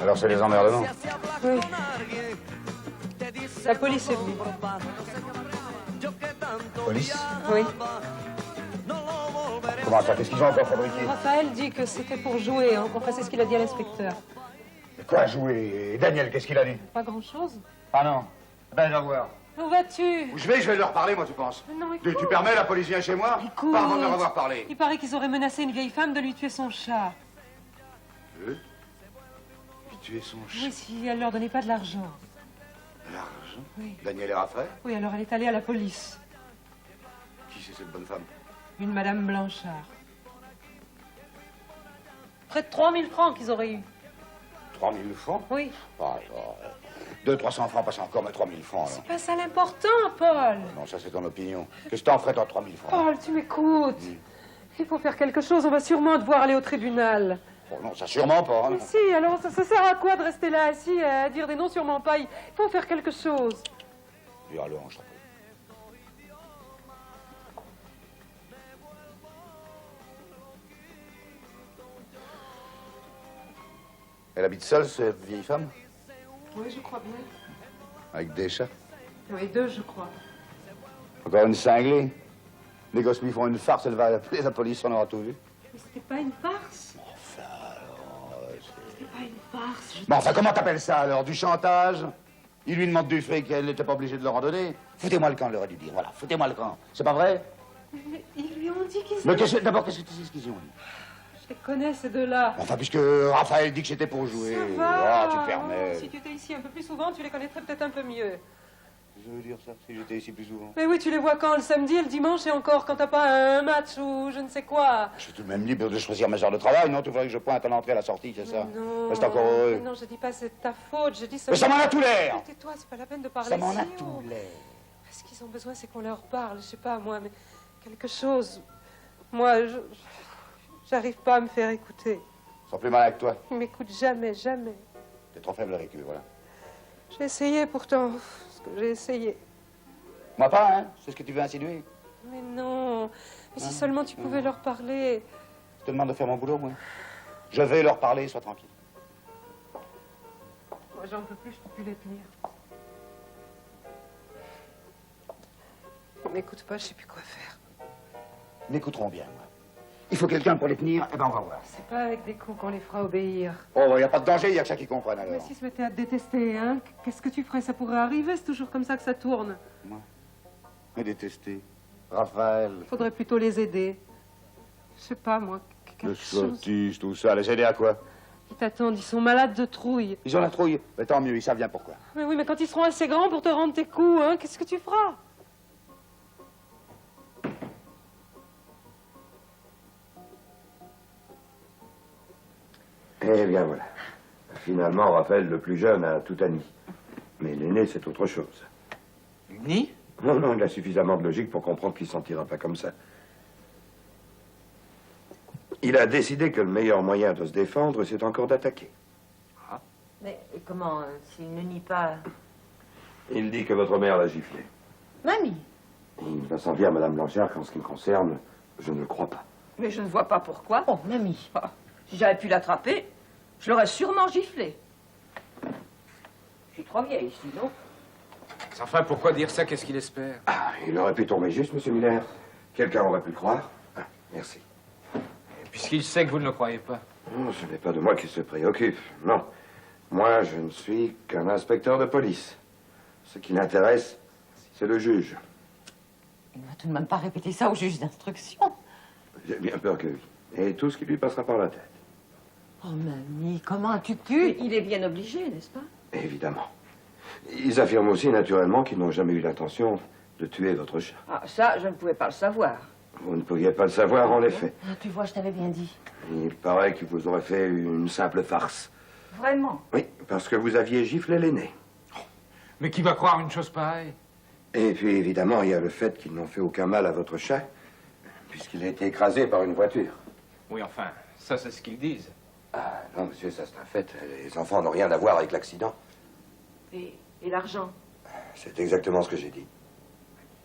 Alors c'est les emmerdements. Oui. La police est venue. Police? Oui. Comment ça? Qu'est-ce qu'ils ont encore fabriqué? Raphaël dit que c'était pour jouer. Enfin, c'est ce qu'il a dit à l'inspecteur. Quoi jouer? Et Daniel, qu'est-ce qu'il a dit? Pas grand-chose. Ah non. Ben, va voir. Où vas-tu? Où je vais leur parler, moi, tu penses? Non, écoute. Tu permets, la police vient chez moi? Écoute. Pas avant de leur avoir parlé. Il paraît qu'ils auraient menacé une vieille femme de lui tuer son chat. Lui tuer son chat? Oui, si elle leur donnait pas de l'argent. L'argent? Oui. Daniel et Raphaël? Oui, alors elle est allée à la police. Qui c'est cette bonne femme? Une Madame Blanchard. Près de 3000 francs qu'ils auraient eu. 3000 francs? Oui. 200-300 francs passent encore, mais 3000 francs, alors. C'est pas ça l'important, Paul. Non, ça c'est ton opinion. Qu'est-ce que t'en ferais, toi, 3000 francs? Paul, tu m'écoutes. Il faut faire quelque chose. On va sûrement devoir aller au tribunal. Oh non, ça sûrement pas. Mais si, alors ça sert à quoi de rester là assis à dire des noms sûrement pas? Il faut faire quelque chose. Dis allons, je t'en prie. Elle habite seule, cette vieille femme? Oui, je crois bien. Avec des chats? Oui, 2, je crois. Encore une cinglée? Les gosses lui font une farce, elle va appeler la police, on aura tout vu. Mais c'était pas une farce. Enfin, alors... C'était pas une farce. Bon, enfin, comment t'appelles ça, alors? Du chantage? Il lui demande du fric, elle n'était pas obligée de leur en donner. Foutez-moi le camp, elle aurait dû dire. Voilà, foutez-moi le camp. C'est pas vrai? Mais ils lui ont dit qu'ils... Mais d'abord, qu'est-ce que tu sais ce qu'ils ont dit? Je les connais, ces deux-là. Enfin, puisque Raphaël dit que j'étais pour jouer. Ça va. Ah, tu te permets. Si tu étais ici un peu plus souvent, tu les connaîtrais peut-être un peu mieux. Je veux dire ça, si j'étais ici plus souvent. Mais oui, tu les vois quand? Le samedi et le dimanche et encore quand t'as pas un match ou je ne sais quoi. Je suis tout de même libre de choisir mes heures de travail, non? Tu voudrais que je pointe à l'entrée et à la sortie, c'est ça? Non. Reste encore heureux. Mais non, je dis pas c'est ta faute, je dis ça. Mais ça m'en a tout l'air! Tais-toi, c'est pas la peine de parler Ça m'en a si haut. tout l'air. Ce qu'ils ont besoin, c'est qu'on leur parle, je sais pas moi, mais quelque chose. Moi, j'arrive pas à me faire écouter. Ils sont plus malins que toi. Ils m'écoutent jamais, jamais. T'es trop faible à récup, voilà. J'ai essayé pourtant, ce que j'ai essayé. Moi pas, hein? C'est ce que tu veux insinuer? Mais non, mais si seulement tu pouvais leur parler. Je te demande de faire mon boulot, moi. Je vais leur parler, sois tranquille. Moi, j'en peux plus, je peux plus les tenir. Ils m'écoutent pas, je sais plus quoi faire. Ils m'écouteront bien, moi. Il faut quelqu'un pour les tenir, eh ben on va voir. C'est pas avec des coups qu'on les fera obéir. Oh, il n'y a pas de danger, il y a que ça qui comprenne, alors. Mais s'ils se mettaient à te détester, hein, qu'est-ce que tu ferais? Ça pourrait arriver, c'est toujours comme ça que ça tourne. Moi? Me détester. Raphaël. Faudrait plutôt les aider. Je sais pas, moi, quelque Le chose sottise, tout ça. Les aider à quoi? qui t'attendent. Ils sont malades de trouille. Ils ont la trouille. Mais tant mieux, ils savent bien pourquoi. Mais oui, mais quand ils seront assez grands pour te rendre tes coups, hein, qu'est-ce que tu feras? Eh bien voilà. Finalement, Raphaël, le plus jeune, a tout admis. Mais l'aîné, c'est autre chose. Ni? Non, non, il a suffisamment de logique pour comprendre qu'il ne s'en tirera pas comme ça. Il a décidé que le meilleur moyen de se défendre, c'est encore d'attaquer. Mais comment, s'il ne nie pas... Il dit que votre mère l'a giflé. Mamie. Il va s'en dire à Madame Blanchard qu'en ce qui me concerne, je ne le crois pas. Mais je ne vois pas pourquoi. Oh, mamie. Ah, si j'avais pu l'attraper, je l'aurais sûrement giflé. Je suis trop vieille, sinon. Enfin, pourquoi dire ça? Qu'est-ce qu'il espère? Ah, il aurait pu tomber juste, Monsieur Miller. Quelqu'un aurait pu le croire. Ah, merci. Puisqu'il sait que vous ne le croyez pas. Non, ce n'est pas de moi qu'il se préoccupe. Non. Moi, je ne suis qu'un inspecteur de police. Ce qui l'intéresse, c'est le juge. Il ne va tout de même pas répéter ça au juge d'instruction. J'ai bien peur que oui. Et tout ce qui lui passera par la tête. Oh, mamie, comment as-tu pu? Il est bien obligé, n'est-ce pas? Évidemment. Ils affirment aussi, naturellement, qu'ils n'ont jamais eu l'intention de tuer votre chat. Ah, ça, je ne pouvais pas le savoir. Vous ne pouviez pas le savoir, en effet. Ah, tu vois, je t'avais bien dit. Il paraît qu'ils vous auraient fait une simple farce. Vraiment? Oui, parce que vous aviez giflé l'aîné. Mais qui va croire une chose pareille? Et puis, évidemment, il y a le fait qu'ils n'ont fait aucun mal à votre chat, puisqu'il a été écrasé par une voiture. Oui, enfin, ça, c'est ce qu'ils disent. Ah, non, monsieur, ça c'est un fait. Les enfants n'ont rien à voir avec l'accident. Et l'argent? C'est exactement ce que j'ai dit.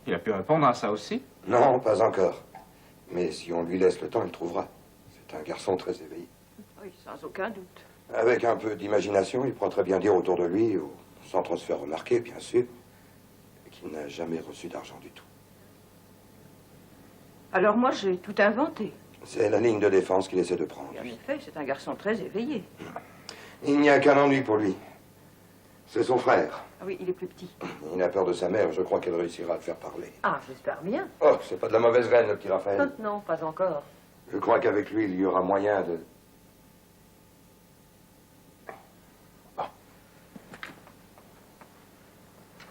Il a pu répondre à ça aussi? Non, pas encore. Mais si on lui laisse le temps, il trouvera. C'est un garçon très éveillé. Oui, sans aucun doute. Avec un peu d'imagination, il pourra très bien dire autour de lui, sans trop se faire remarquer, bien sûr, qu'il n'a jamais reçu d'argent du tout. Alors moi, j'ai tout inventé. C'est la ligne de défense qu'il essaie de prendre. En effet, c'est un garçon très éveillé. Il n'y a qu'un ennui pour lui. C'est son frère. Ah oui, il est plus petit. Il a peur de sa mère, je crois qu'elle réussira à le faire parler. Ah, j'espère bien. Oh, c'est pas de la mauvaise graine, le petit Raphaël. Non, pas encore. Je crois qu'avec lui, il y aura moyen de... Bon.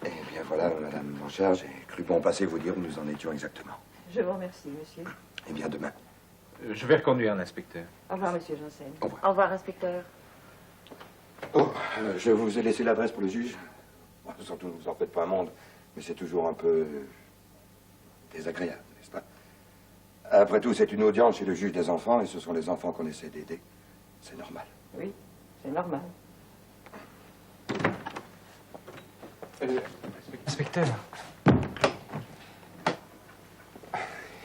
Eh bien voilà, Madame Blanchard, j'ai cru bon passer vous dire où nous en étions exactement. Je vous remercie, monsieur. Eh bien, demain. Je vais reconduire l'inspecteur. Au revoir, monsieur Janssen. Au revoir. Au revoir, inspecteur. Oh, je vous ai laissé l'adresse pour le juge. Bon, surtout, ne vous en faites pas un monde, mais c'est toujours un peu désagréable, n'est-ce pas? Après tout, c'est une audience chez le juge des enfants, et ce sont les enfants qu'on essaie d'aider. C'est normal. Oui, c'est normal. Inspecteur.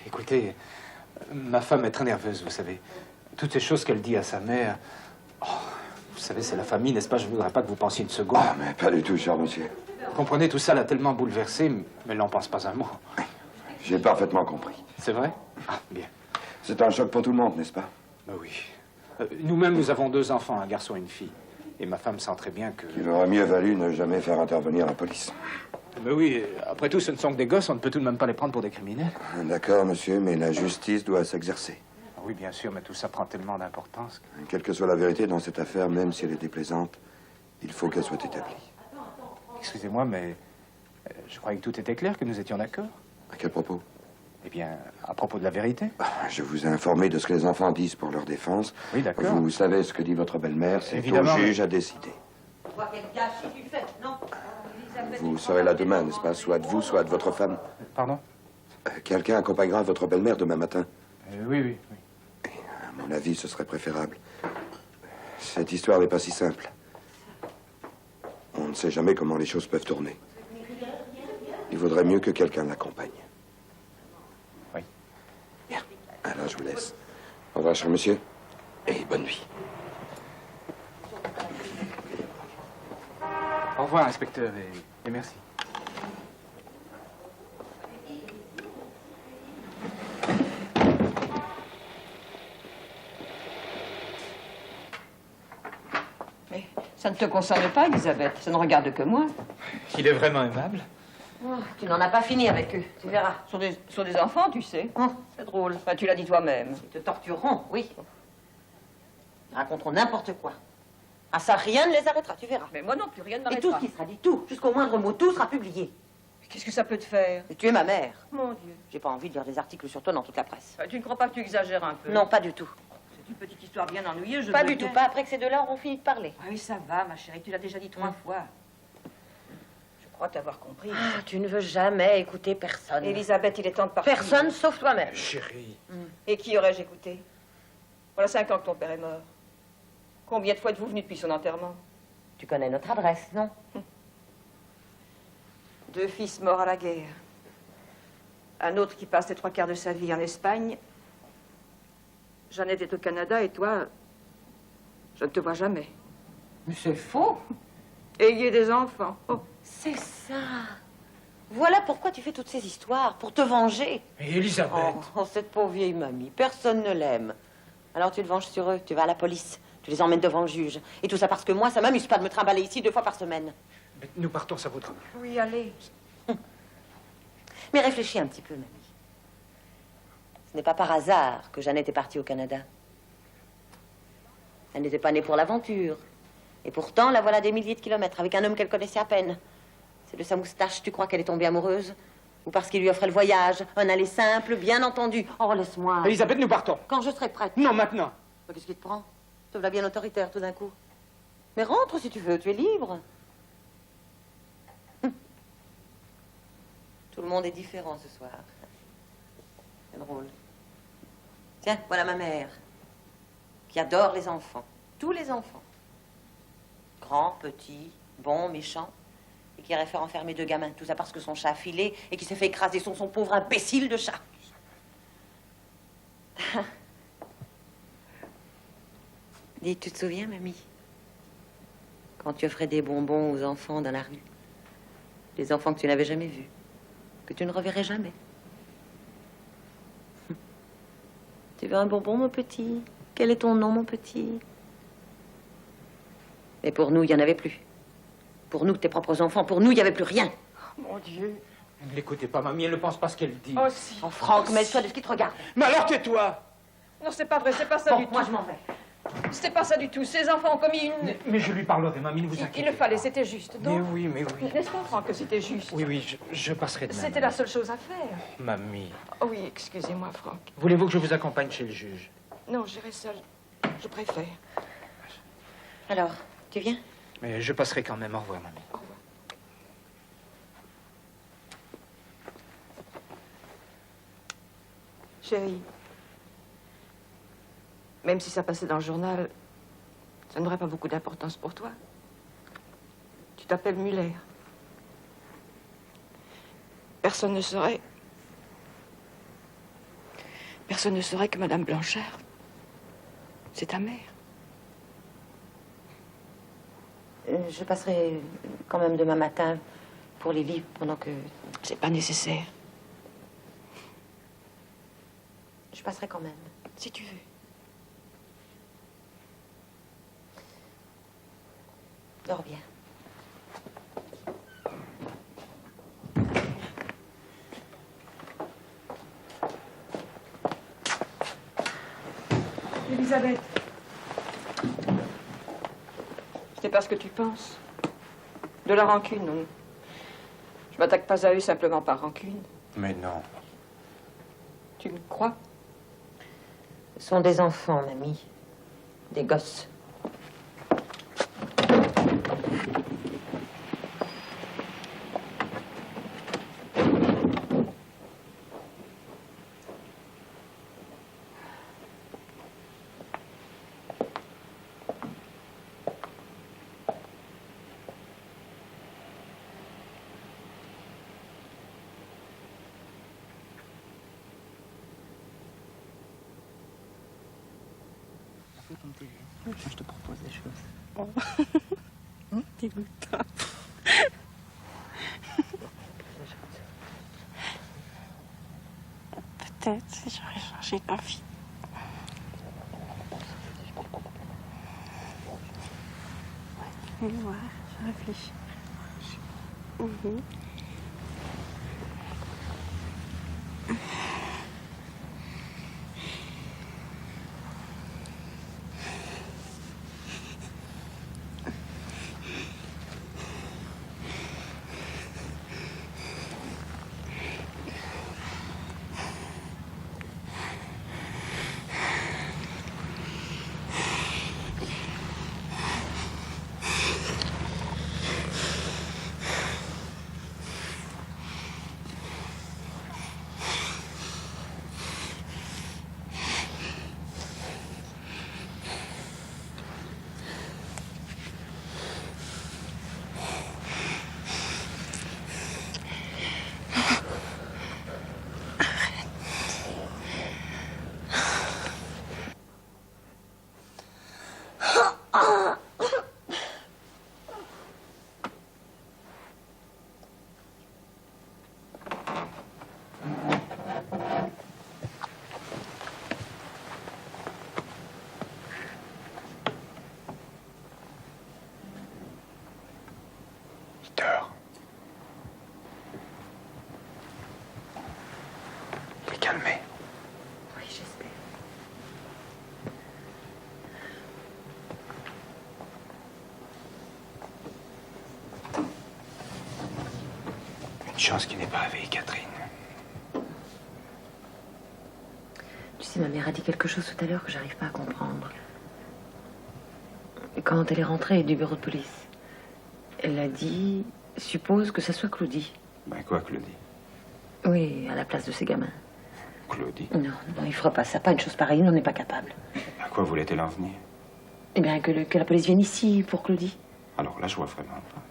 Écoutez, ma femme est très nerveuse, vous savez. Toutes ces choses qu'elle dit à sa mère... Oh, vous savez, c'est la famille, n'est-ce pas? Je ne voudrais pas que vous pensiez une seconde. Ah, mais pas du tout, cher monsieur. Vous comprenez, tout ça l'a tellement bouleversé, mais elle n'en pense pas un mot. J'ai parfaitement compris. C'est vrai? Ah, bien. C'est un choc pour tout le monde, n'est-ce pas? Ben oui. Nous-mêmes, nous avons 2 enfants, un garçon et une fille. Et ma femme sent très bien que... Il aurait mieux valu ne jamais faire intervenir la police. Mais oui, après tout, ce ne sont que des gosses, on ne peut tout de même pas les prendre pour des criminels. D'accord, monsieur, mais la justice doit s'exercer. Oui, bien sûr, mais tout ça prend tellement d'importance. Quelle que soit la vérité dans cette affaire, même si elle est déplaisante, il faut qu'elle soit établie. Excusez-moi, mais je croyais que tout était clair, que nous étions d'accord. À quel propos? Eh bien, à propos de la vérité. Je vous ai informé de ce que les enfants disent pour leur défense. Oui, d'accord. Vous savez ce que dit votre belle-mère, c'est au Évidemment, juge à décider. Tu vois quel gâchis tu fais, non? Vous serez là demain, n'est-ce pas? Soit de vous, soit de votre femme. Pardon? Quelqu'un accompagnera votre belle-mère demain matin. Oui, oui, oui. À mon avis, ce serait préférable. Cette histoire n'est pas si simple. On ne sait jamais comment les choses peuvent tourner. Il vaudrait mieux que quelqu'un l'accompagne. Oui. Bien. Alors, je vous laisse. Au revoir, cher monsieur. Et bonne nuit. Au revoir, inspecteur, et merci. Mais ça ne te concerne pas, Elisabeth. Ça ne regarde que moi. Il est vraiment aimable. Oh, tu n'en as pas fini avec eux, tu verras. Sur des enfants, tu sais. C'est drôle. Enfin, tu l'as dit toi-même. Ils te tortureront, oui. Ils raconteront n'importe quoi. Ah ça, rien ne les arrêtera, tu verras. Mais moi non plus, rien ne Et m'arrêtera. tout ce qui sera dit, tout, jusqu'au moindre mot, tout sera publié. Mais qu'est-ce que ça peut te faire? Et tu es ma mère. Mon Dieu. J'ai pas envie de lire des articles sur toi dans toute la presse. Tu ne crois pas que tu exagères un peu? Non, pas du tout. C'est une petite histoire bien ennuyeuse, Pas du tout, pas après que ces deux-là auront fini de parler. Ah oui, ça va, ma chérie. Tu l'as déjà dit 3 fois. Je crois t'avoir compris. Ah, tu ne veux jamais écouter personne. Elisabeth, il est temps de partir. Personne sauf toi-même. Chérie. Et qui aurais-je écouté? Voilà 5 ans que ton père est mort. Combien de fois êtes-vous venu depuis son enterrement? Tu connais notre adresse, non? 2 fils morts à la guerre. Un autre qui passe les 3/4 de sa vie en Espagne. Jeannette est au Canada et toi, je ne te vois jamais. Mais c'est faux. Ayez des enfants. Oh. C'est ça. Voilà pourquoi tu fais toutes ces histoires, pour te venger. Et Elisabeth? Oh, cette pauvre vieille mamie, personne ne l'aime. Alors tu te venges sur eux, tu vas à la police, tu les emmènes devant le juge. Et tout ça parce que moi, ça m'amuse pas de me trimballer ici 2 fois par semaine. Mais nous partons, ça vaudra mieux. Oui, allez. Mais réfléchis un petit peu, mamie. Ce n'est pas par hasard que Jeannette est partie au Canada. Elle n'était pas née pour l'aventure. Et pourtant, la voilà des milliers de kilomètres avec un homme qu'elle connaissait à peine. C'est de sa moustache, tu crois qu'elle est tombée amoureuse? Ou parce qu'il lui offrait le voyage? Un aller simple, bien entendu. Oh, laisse-moi. Elisabeth, nous partons. Quand je serai prête. Non, maintenant. Qu'est-ce qui te prend? Te voilà bien autoritaire tout d'un coup. Mais rentre si tu veux, tu es libre. Tout le monde est différent ce soir. C'est drôle. Tiens, voilà ma mère, qui adore les enfants. Tous les enfants. Grands, petits, bons, méchants. Et qui irait faire enfermer 2 gamins. Tout ça parce que son chat a filé et qui s'est fait écraser son pauvre imbécile de chat. Dis, tu te souviens, mamie? Quand tu offrais des bonbons aux enfants dans la rue. Des enfants que tu n'avais jamais vus. Que tu ne reverrais jamais. Tu veux un bonbon, mon petit? Quel est ton nom, mon petit? Mais pour nous, il n'y en avait plus. Pour nous, tes propres enfants, pour nous, il n'y avait plus rien. Oh, mon Dieu. Ne l'écoutez pas, mamie, elle ne pense pas ce qu'elle dit. Oh, si. Oh, Franck, mêle-toi de ce qui te regarde. Mais alors tais-toi! Non, c'est pas vrai, c'est pas ça Bon, du tout. moi, je m'en vais. C'était pas ça du tout. Ces enfants ont commis une... Mais je lui parlerai, mamie, ne vous inquiétez Il le fallait, pas. c'était juste. Mais oui, mais oui. N'est-ce pas, Franck, que c'était juste? Oui, oui, je passerai demain. C'était la seule chose à faire. Mamie. Oh oui, excusez-moi, Franck. Voulez-vous que je vous accompagne chez le juge? Non, j'irai seule. Je préfère. Alors, tu viens? Mais je passerai quand même. Au revoir, mamie. Au revoir. Chérie, même si ça passait dans le journal, ça n'aurait pas beaucoup d'importance pour toi. Tu t'appelles Muller. Personne ne saurait que Madame Blanchard, c'est ta mère. Je passerai quand même demain matin pour les vivre pendant que... C'est pas nécessaire, Je passerai quand même. si tu veux. Dors bien. Elisabeth. C'est pas ce que tu penses. De la rancune, non. Je m'attaque pas à eux simplement par rancune. Mais non. Tu me crois? Ce sont des enfants, mamie. Des gosses. Je te propose des choses. Dégoûtant. Peut-être si j'aurais changé d'avis. Je vais voir, je réfléchis. Calmé. Oui, j'espère. Une chance qui n'est pas réveillée, Catherine. Tu sais, ma mère a dit quelque chose tout à l'heure que j'arrive pas à comprendre. Quand elle est rentrée du bureau de police, elle a dit, suppose que ça soit Claudie. Ben quoi, Claudie? Oui, à la place de ces gamins. Claudie? Non, non, il fera pas ça, pas une chose pareille, il n'en est pas capable. À quoi voulait-elle en venir? Eh bien, que la police vienne ici pour Claudie. Alors là, je vois vraiment pas.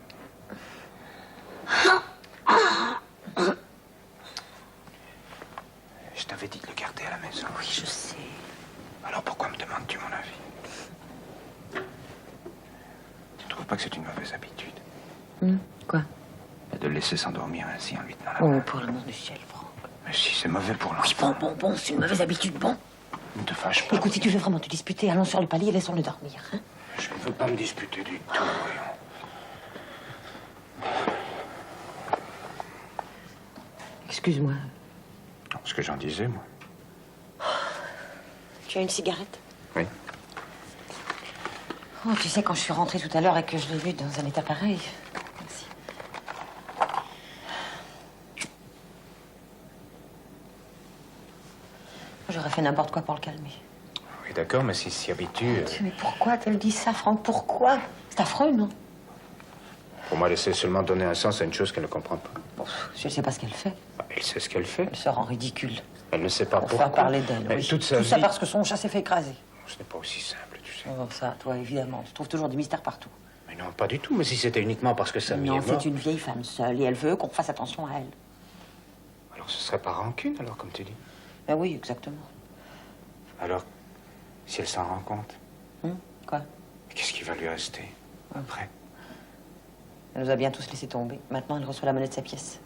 Je t'avais dit de le garder à la maison. Oui, je sais. Alors pourquoi me demandes-tu mon avis? Tu ne trouves pas que c'est une mauvaise habitude? Quoi? De le laisser s'endormir ainsi en lui tenant la Oh, main. pour l'amour du ciel, Franck. Mais si, c'est mauvais pour Oui, l'enfant. bon, c'est une mauvaise habitude, bon. Ne te fâche pas. Écoute, si tu veux vraiment te disputer, allons sur le palier et laissons-le dormir, hein. Je ne veux pas me disputer du tout, voyons. Excuse-moi. Ce que j'en disais, moi. Tu as une cigarette? Oui. Oh, tu sais, quand je suis rentrée tout à l'heure et que je l'ai vu dans un état pareil. Merci. J'aurais fait n'importe quoi pour le calmer. Oui, d'accord, mais s'il s'y habitue... Mais pourquoi t'elle dit ça, Franck? Pourquoi? C'est affreux, non? Pour moi, elle essaie seulement de donner un sens à une chose qu'elle ne comprend pas. Bon, je ne sais pas ce qu'elle fait. Elle sait ce qu'elle fait. Elle se rend ridicule. Elle ne sait pas Pour pourquoi. faire parler d'elle, oui. Toute sa Tout vie... ça parce que son chat s'est fait écraser. Ce n'est pas aussi simple, tu sais. Oh, ça, toi, évidemment. Tu trouves toujours des mystères partout. Mais non, pas du tout. Mais si c'était uniquement parce que Samy est Non, mort... c'est une vieille femme seule et elle veut qu'on fasse attention à elle. Alors ce serait pas rancune, alors, comme tu dis. Ben oui, exactement. Alors, si elle s'en rend compte... Quoi? Qu'est-ce qui va lui rester après? Elle nous a bien tous laissé tomber. Maintenant, elle reçoit la monnaie de sa pièce.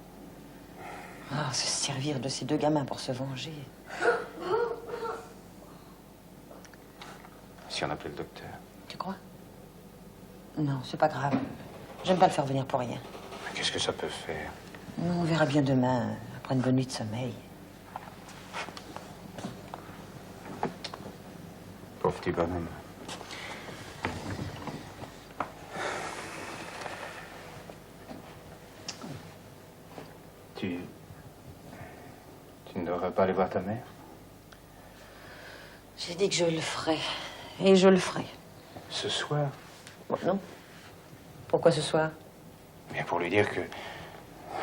Ah, se servir de ces deux gamins pour se venger. Si on appelait le docteur. Tu crois? Non, c'est pas grave. J'aime pas le faire venir pour rien. Qu'est-ce que ça peut faire? On verra bien demain, après une bonne nuit de sommeil. Pauvre petit bonhomme. Tu ne devrais pas aller voir ta mère? J'ai dit que je le ferais. Et je le ferai. Ce soir? Bon, non. Pourquoi ce soir? Bien pour lui dire que...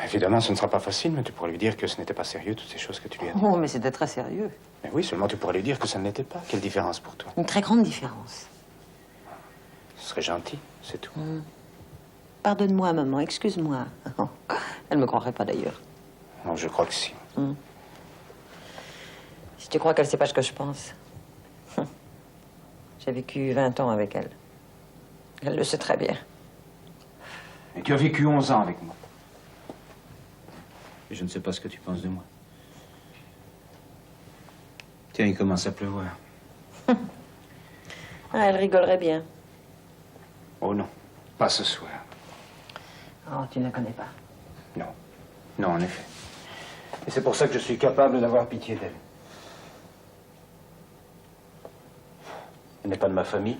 Évidemment, ce ne sera pas facile, mais tu pourrais lui dire que ce n'était pas sérieux, toutes ces choses que tu lui as dit. Oh, mais c'était très sérieux. Mais oui, seulement tu pourrais lui dire que ça ne l'était pas. Quelle différence pour toi? Une très grande différence. Ce serait gentil, c'est tout. Pardonne-moi, maman, excuse-moi. Elle me croirait pas, d'ailleurs. Non, je crois que si. Si tu crois qu'elle sait pas ce que je pense. J'ai vécu 20 ans avec elle. Elle le sait très bien. Et tu as vécu 11 ans avec moi. Et je ne sais pas ce que tu penses de moi. Tiens, il commence à pleuvoir. Ah, elle rigolerait bien. Oh non, pas ce soir. Oh, tu ne la connais pas. Non. Non, en effet. Et c'est pour ça que je suis capable d'avoir pitié d'elle. Elle n'est pas de ma famille.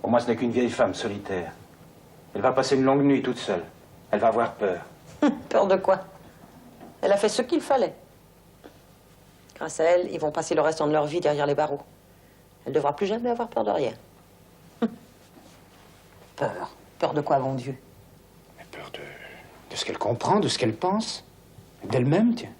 Pour moi, ce n'est qu'une vieille femme solitaire. Elle va passer une longue nuit toute seule. Elle va avoir peur. Peur de quoi? Elle a fait ce qu'il fallait. Grâce à elle, ils vont passer le restant de leur vie derrière les barreaux. Elle ne devra plus jamais avoir peur de rien. Peur. Peur de quoi, mon Dieu? Mais peur de ce qu'elle comprend, de ce qu'elle pense. D'elle-même, tiens.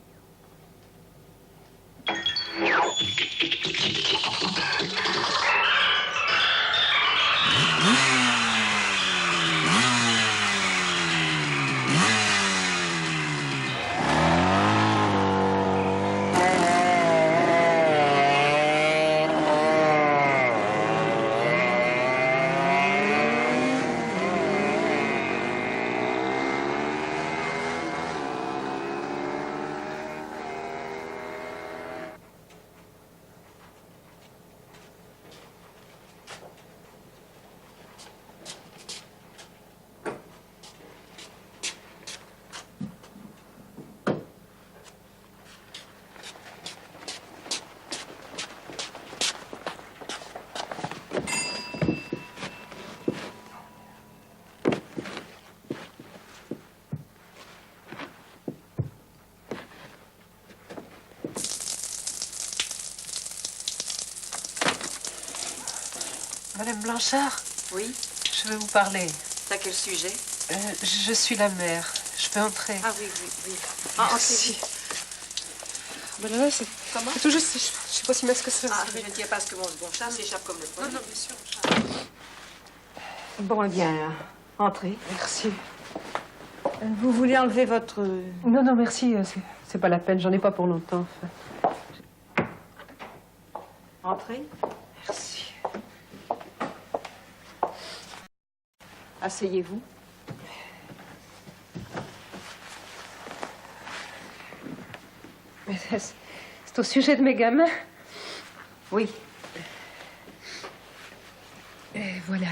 Madame Blanchard? Oui? Je veux vous parler. C'est à quel sujet? Je suis la mère. Je peux entrer? Ah oui, oui, oui. Ah, merci. Ben là, c'est... Comment? C'est tout juste... Je sais pas si mettre ce que c'est. Ah, je ne tiens pas à ce que mon chat s'échappe comme le poing. Non, non, bien sûr. Bon, eh bien, entrez. Merci. Vous voulez enlever votre... Non, non, merci. C'est pas la peine. J'en ai pas pour longtemps. Entrez. Merci. Asseyez-vous. Mais c'est au sujet de mes gamins? Oui. Et voilà.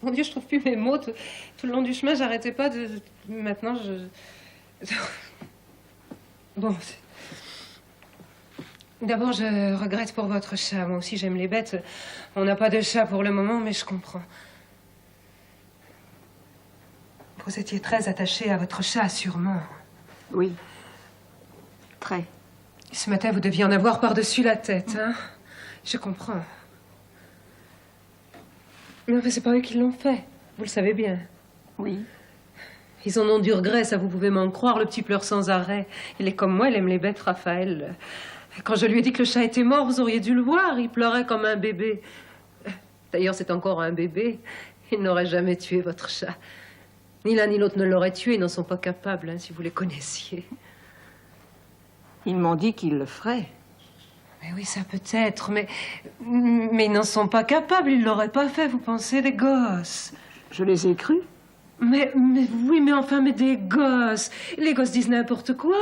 Mon Dieu, je trouve plus mes mots. Tout le long du chemin, j'arrêtais pas de... Maintenant, je... Bon, D'abord, je regrette pour votre chat. Moi aussi, j'aime les bêtes. On n'a pas de chat pour le moment, mais je comprends. Vous étiez très attaché à votre chat, sûrement. Oui. Très. Ce matin, vous deviez en avoir par-dessus la tête, hein? Je comprends. Mais enfin, c'est pas eux qui l'ont fait. Vous le savez bien. Oui. Ils en ont du regret, ça vous pouvez m'en croire. Le petit pleure sans arrêt. Il est comme moi, il aime les bêtes, Raphaël. Quand je lui ai dit que le chat était mort, vous auriez dû le voir. Il pleurait comme un bébé. D'ailleurs, c'est encore un bébé. Il n'aurait jamais tué votre chat. Ni l'un ni l'autre ne l'auraient tué. Ils n'en sont pas capables, hein, si vous les connaissiez. Ils m'ont dit qu'ils le feraient. Mais oui, ça peut être, mais ils n'en sont pas capables. Ils l'auraient pas fait, vous pensez, des gosses. Je les ai crus. Mais oui, mais enfin, mais des gosses. Les gosses disent n'importe quoi.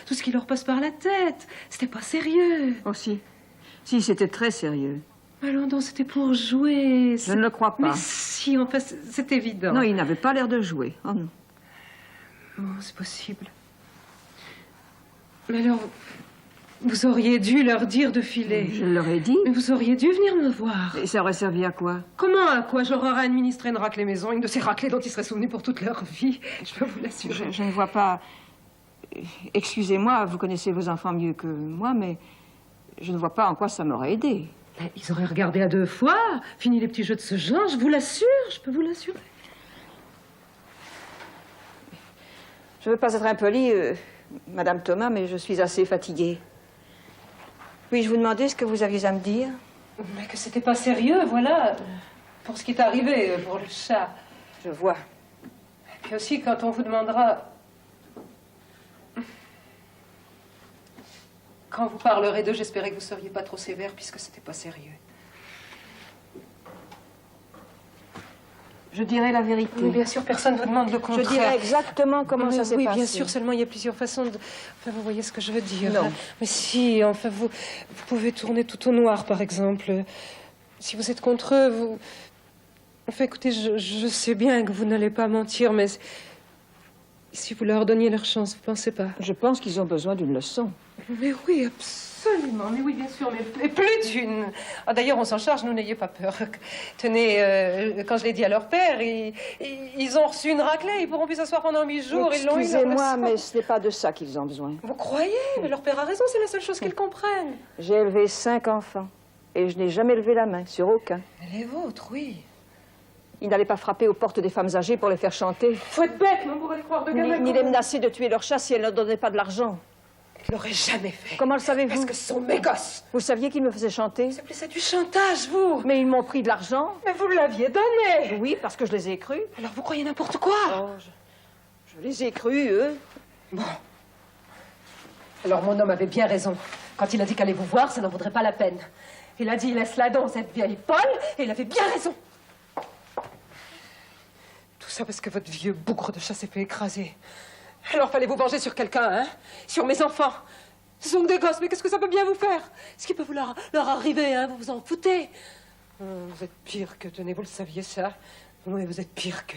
Tout ce qui leur passe par la tête. C'était pas sérieux. Oh, si. Si, c'était très sérieux. Allons donc, c'était pour jouer. Je ne le crois pas. Mais si, enfin, c'est évident. Non, ils n'avaient pas l'air de jouer. Oh non. Bon, c'est possible. Mais alors, vous auriez dû leur dire de filer. Je leur ai dit. Mais vous auriez dû venir me voir. Et ça aurait servi à quoi? Comment à quoi? Je leur aurais administré une raclée maison, une de ces raclées dont ils seraient souvenus pour toute leur vie. Je peux vous l'assurer. Je ne vois pas... Excusez-moi, vous connaissez vos enfants mieux que moi, mais je ne vois pas en quoi ça m'aurait aidé. Ils auraient regardé à 2 fois, fini les petits jeux de ce genre, je vous l'assure, je peux vous l'assurer. Je ne veux pas être impolie, Madame Thomas, mais je suis assez fatiguée. Puis-je vous demander ce que vous aviez à me dire? Mais que c'était pas sérieux, voilà. Pour ce qui est arrivé, pour le chat. Je vois. Et puis aussi, quand on vous demandera... Quand vous parlerez d'eux, j'espérais que vous ne seriez pas trop sévère, puisque c'était pas sérieux. Je dirai la vérité. Mais bien sûr, personne ne vous demande le contraire. Je dirai exactement comment ça s'est passé. Oui, bien sûr, seulement il y a plusieurs façons de... Enfin, vous voyez ce que je veux dire. Non. Mais si, enfin, vous pouvez tourner tout au noir, par exemple. Si vous êtes contre eux, vous... Enfin, écoutez, je sais bien que vous n'allez pas mentir, mais... Si vous leur donniez leur chance, vous pensez pas? Je pense qu'ils ont besoin d'une leçon. Mais oui, absolument. Mais oui, bien sûr, mais plus d'une. Ah, d'ailleurs, on s'en charge, nous, n'ayez pas peur. Tenez, quand je l'ai dit à leur père, ils ont reçu une raclée. Ils pourront plus s'asseoir pendant 8 jours. Excusez-moi, mais ce n'est pas de ça qu'ils ont besoin. Vous croyez? Mais leur père a raison, c'est la seule chose qu'ils comprennent. J'ai élevé 5 enfants. Et je n'ai jamais levé la main sur aucun. Mais les vôtres, oui. Ils n'allaient pas frapper aux portes des femmes âgées pour les faire chanter. Faut être bête, mais on pourrait les croire de gamin. Ni les menacer de tuer leur chat si elles ne donnaient pas de l'argent. Ils l'auraient jamais fait. Comment le savez-vous? Parce que ce sont mes gosses. Vous saviez qu'ils me faisaient chanter? C'est du chantage, vous. Mais ils m'ont pris de l'argent. Mais vous l'aviez donné. Oui, parce que je les ai crus. Alors vous croyez n'importe quoi? Oh, je les ai crus, eux. Bon. Alors mon homme avait bien raison. Quand il a dit qu'allez vous voir, ça n'en vaudrait pas la peine. Il a dit, laisse-la donc, cette vieille folle, et il avait bien raison. Tout ça parce que votre vieux bougre de chat s'est fait écraser. Alors fallait vous venger sur quelqu'un, hein? Sur mes enfants. Ce sont que des gosses, mais qu'est-ce que ça peut bien vous faire? Ce qui peut vous leur arriver, hein? Vous vous en foutez. Vous êtes pire que... Tenez, vous le saviez, ça? Oui, vous êtes pire que...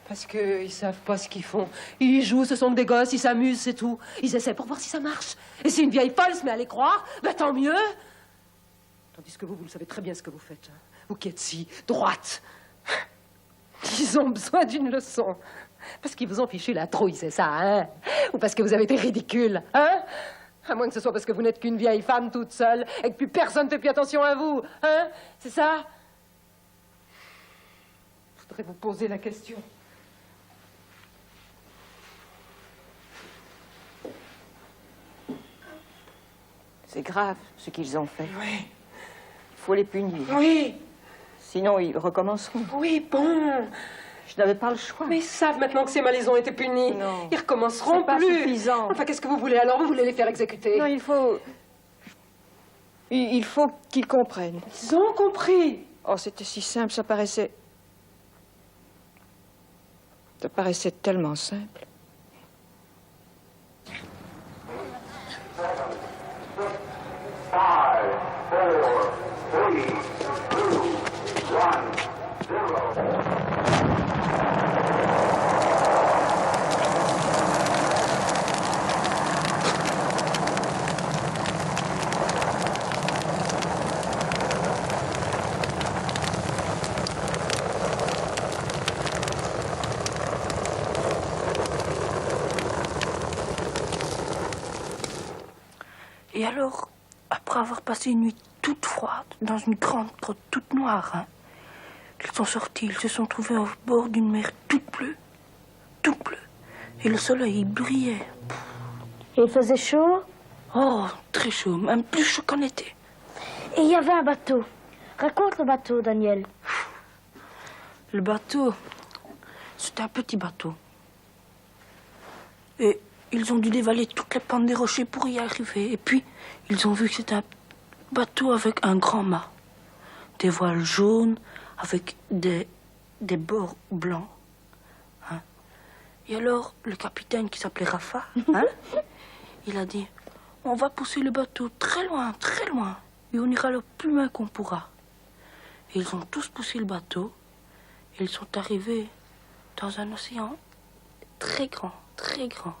Parce qu'ils savent pas ce qu'ils font. Ils jouent, ce sont que des gosses, ils s'amusent, c'est tout. Ils essaient pour voir si ça marche. Et si une vieille folle se met à les croire, ben tant mieux. Tandis que vous le savez très bien ce que vous faites. Hein? Vous qui êtes si droite. Ils ont besoin d'une leçon. Parce qu'ils vous ont fichu la trouille, c'est ça, hein? Ou parce que vous avez été ridicule, hein? À moins que ce soit parce que vous n'êtes qu'une vieille femme toute seule et que plus personne ne fait plus attention à vous, hein? C'est ça? Je voudrais vous poser la question. C'est grave, ce qu'ils ont fait. Oui. Il faut les punir. Oui. Sinon, ils recommenceront. Oui, bon. Je n'avais pas le choix. Mais ils savent maintenant que ces mal, ils ont été punis. Non. Ils recommenceront C'est pas plus. suffisant. Enfin, qu'est-ce que vous voulez alors? Vous voulez les faire exécuter? Non, il faut qu'ils comprennent. Ils ont compris. Oh, c'était si simple, ça paraissait tellement simple. alors, après avoir passé une nuit toute froide, dans une grande grotte toute noire, hein, ils sont sortis, ils se sont trouvés au bord d'une mer toute bleue. Toute bleue. Et le soleil, il brillait. Et il faisait chaud? Oh, très chaud, même plus chaud qu'en été. Et il y avait un bateau. Raconte le bateau, Daniel. Le bateau, c'était un petit bateau. Et ils ont dû dévaler toutes les pentes des rochers pour y arriver. Et puis, ils ont vu que c'était un bateau avec un grand mât. Des voiles jaunes avec des bords blancs. Hein. Et alors, le capitaine qui s'appelait Rafa, hein, il a dit, on va pousser le bateau très loin, et on ira le plus loin qu'on pourra. Et ils ont tous poussé le bateau, et ils sont arrivés dans un océan très grand, très grand.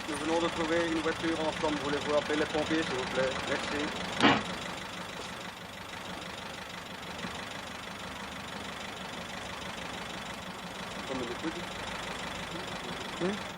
Nous venons de trouver une voiture en flammes. Voulez-vous appeler les pompiers, s'il vous plaît? Merci. Comme on écoute. Oui.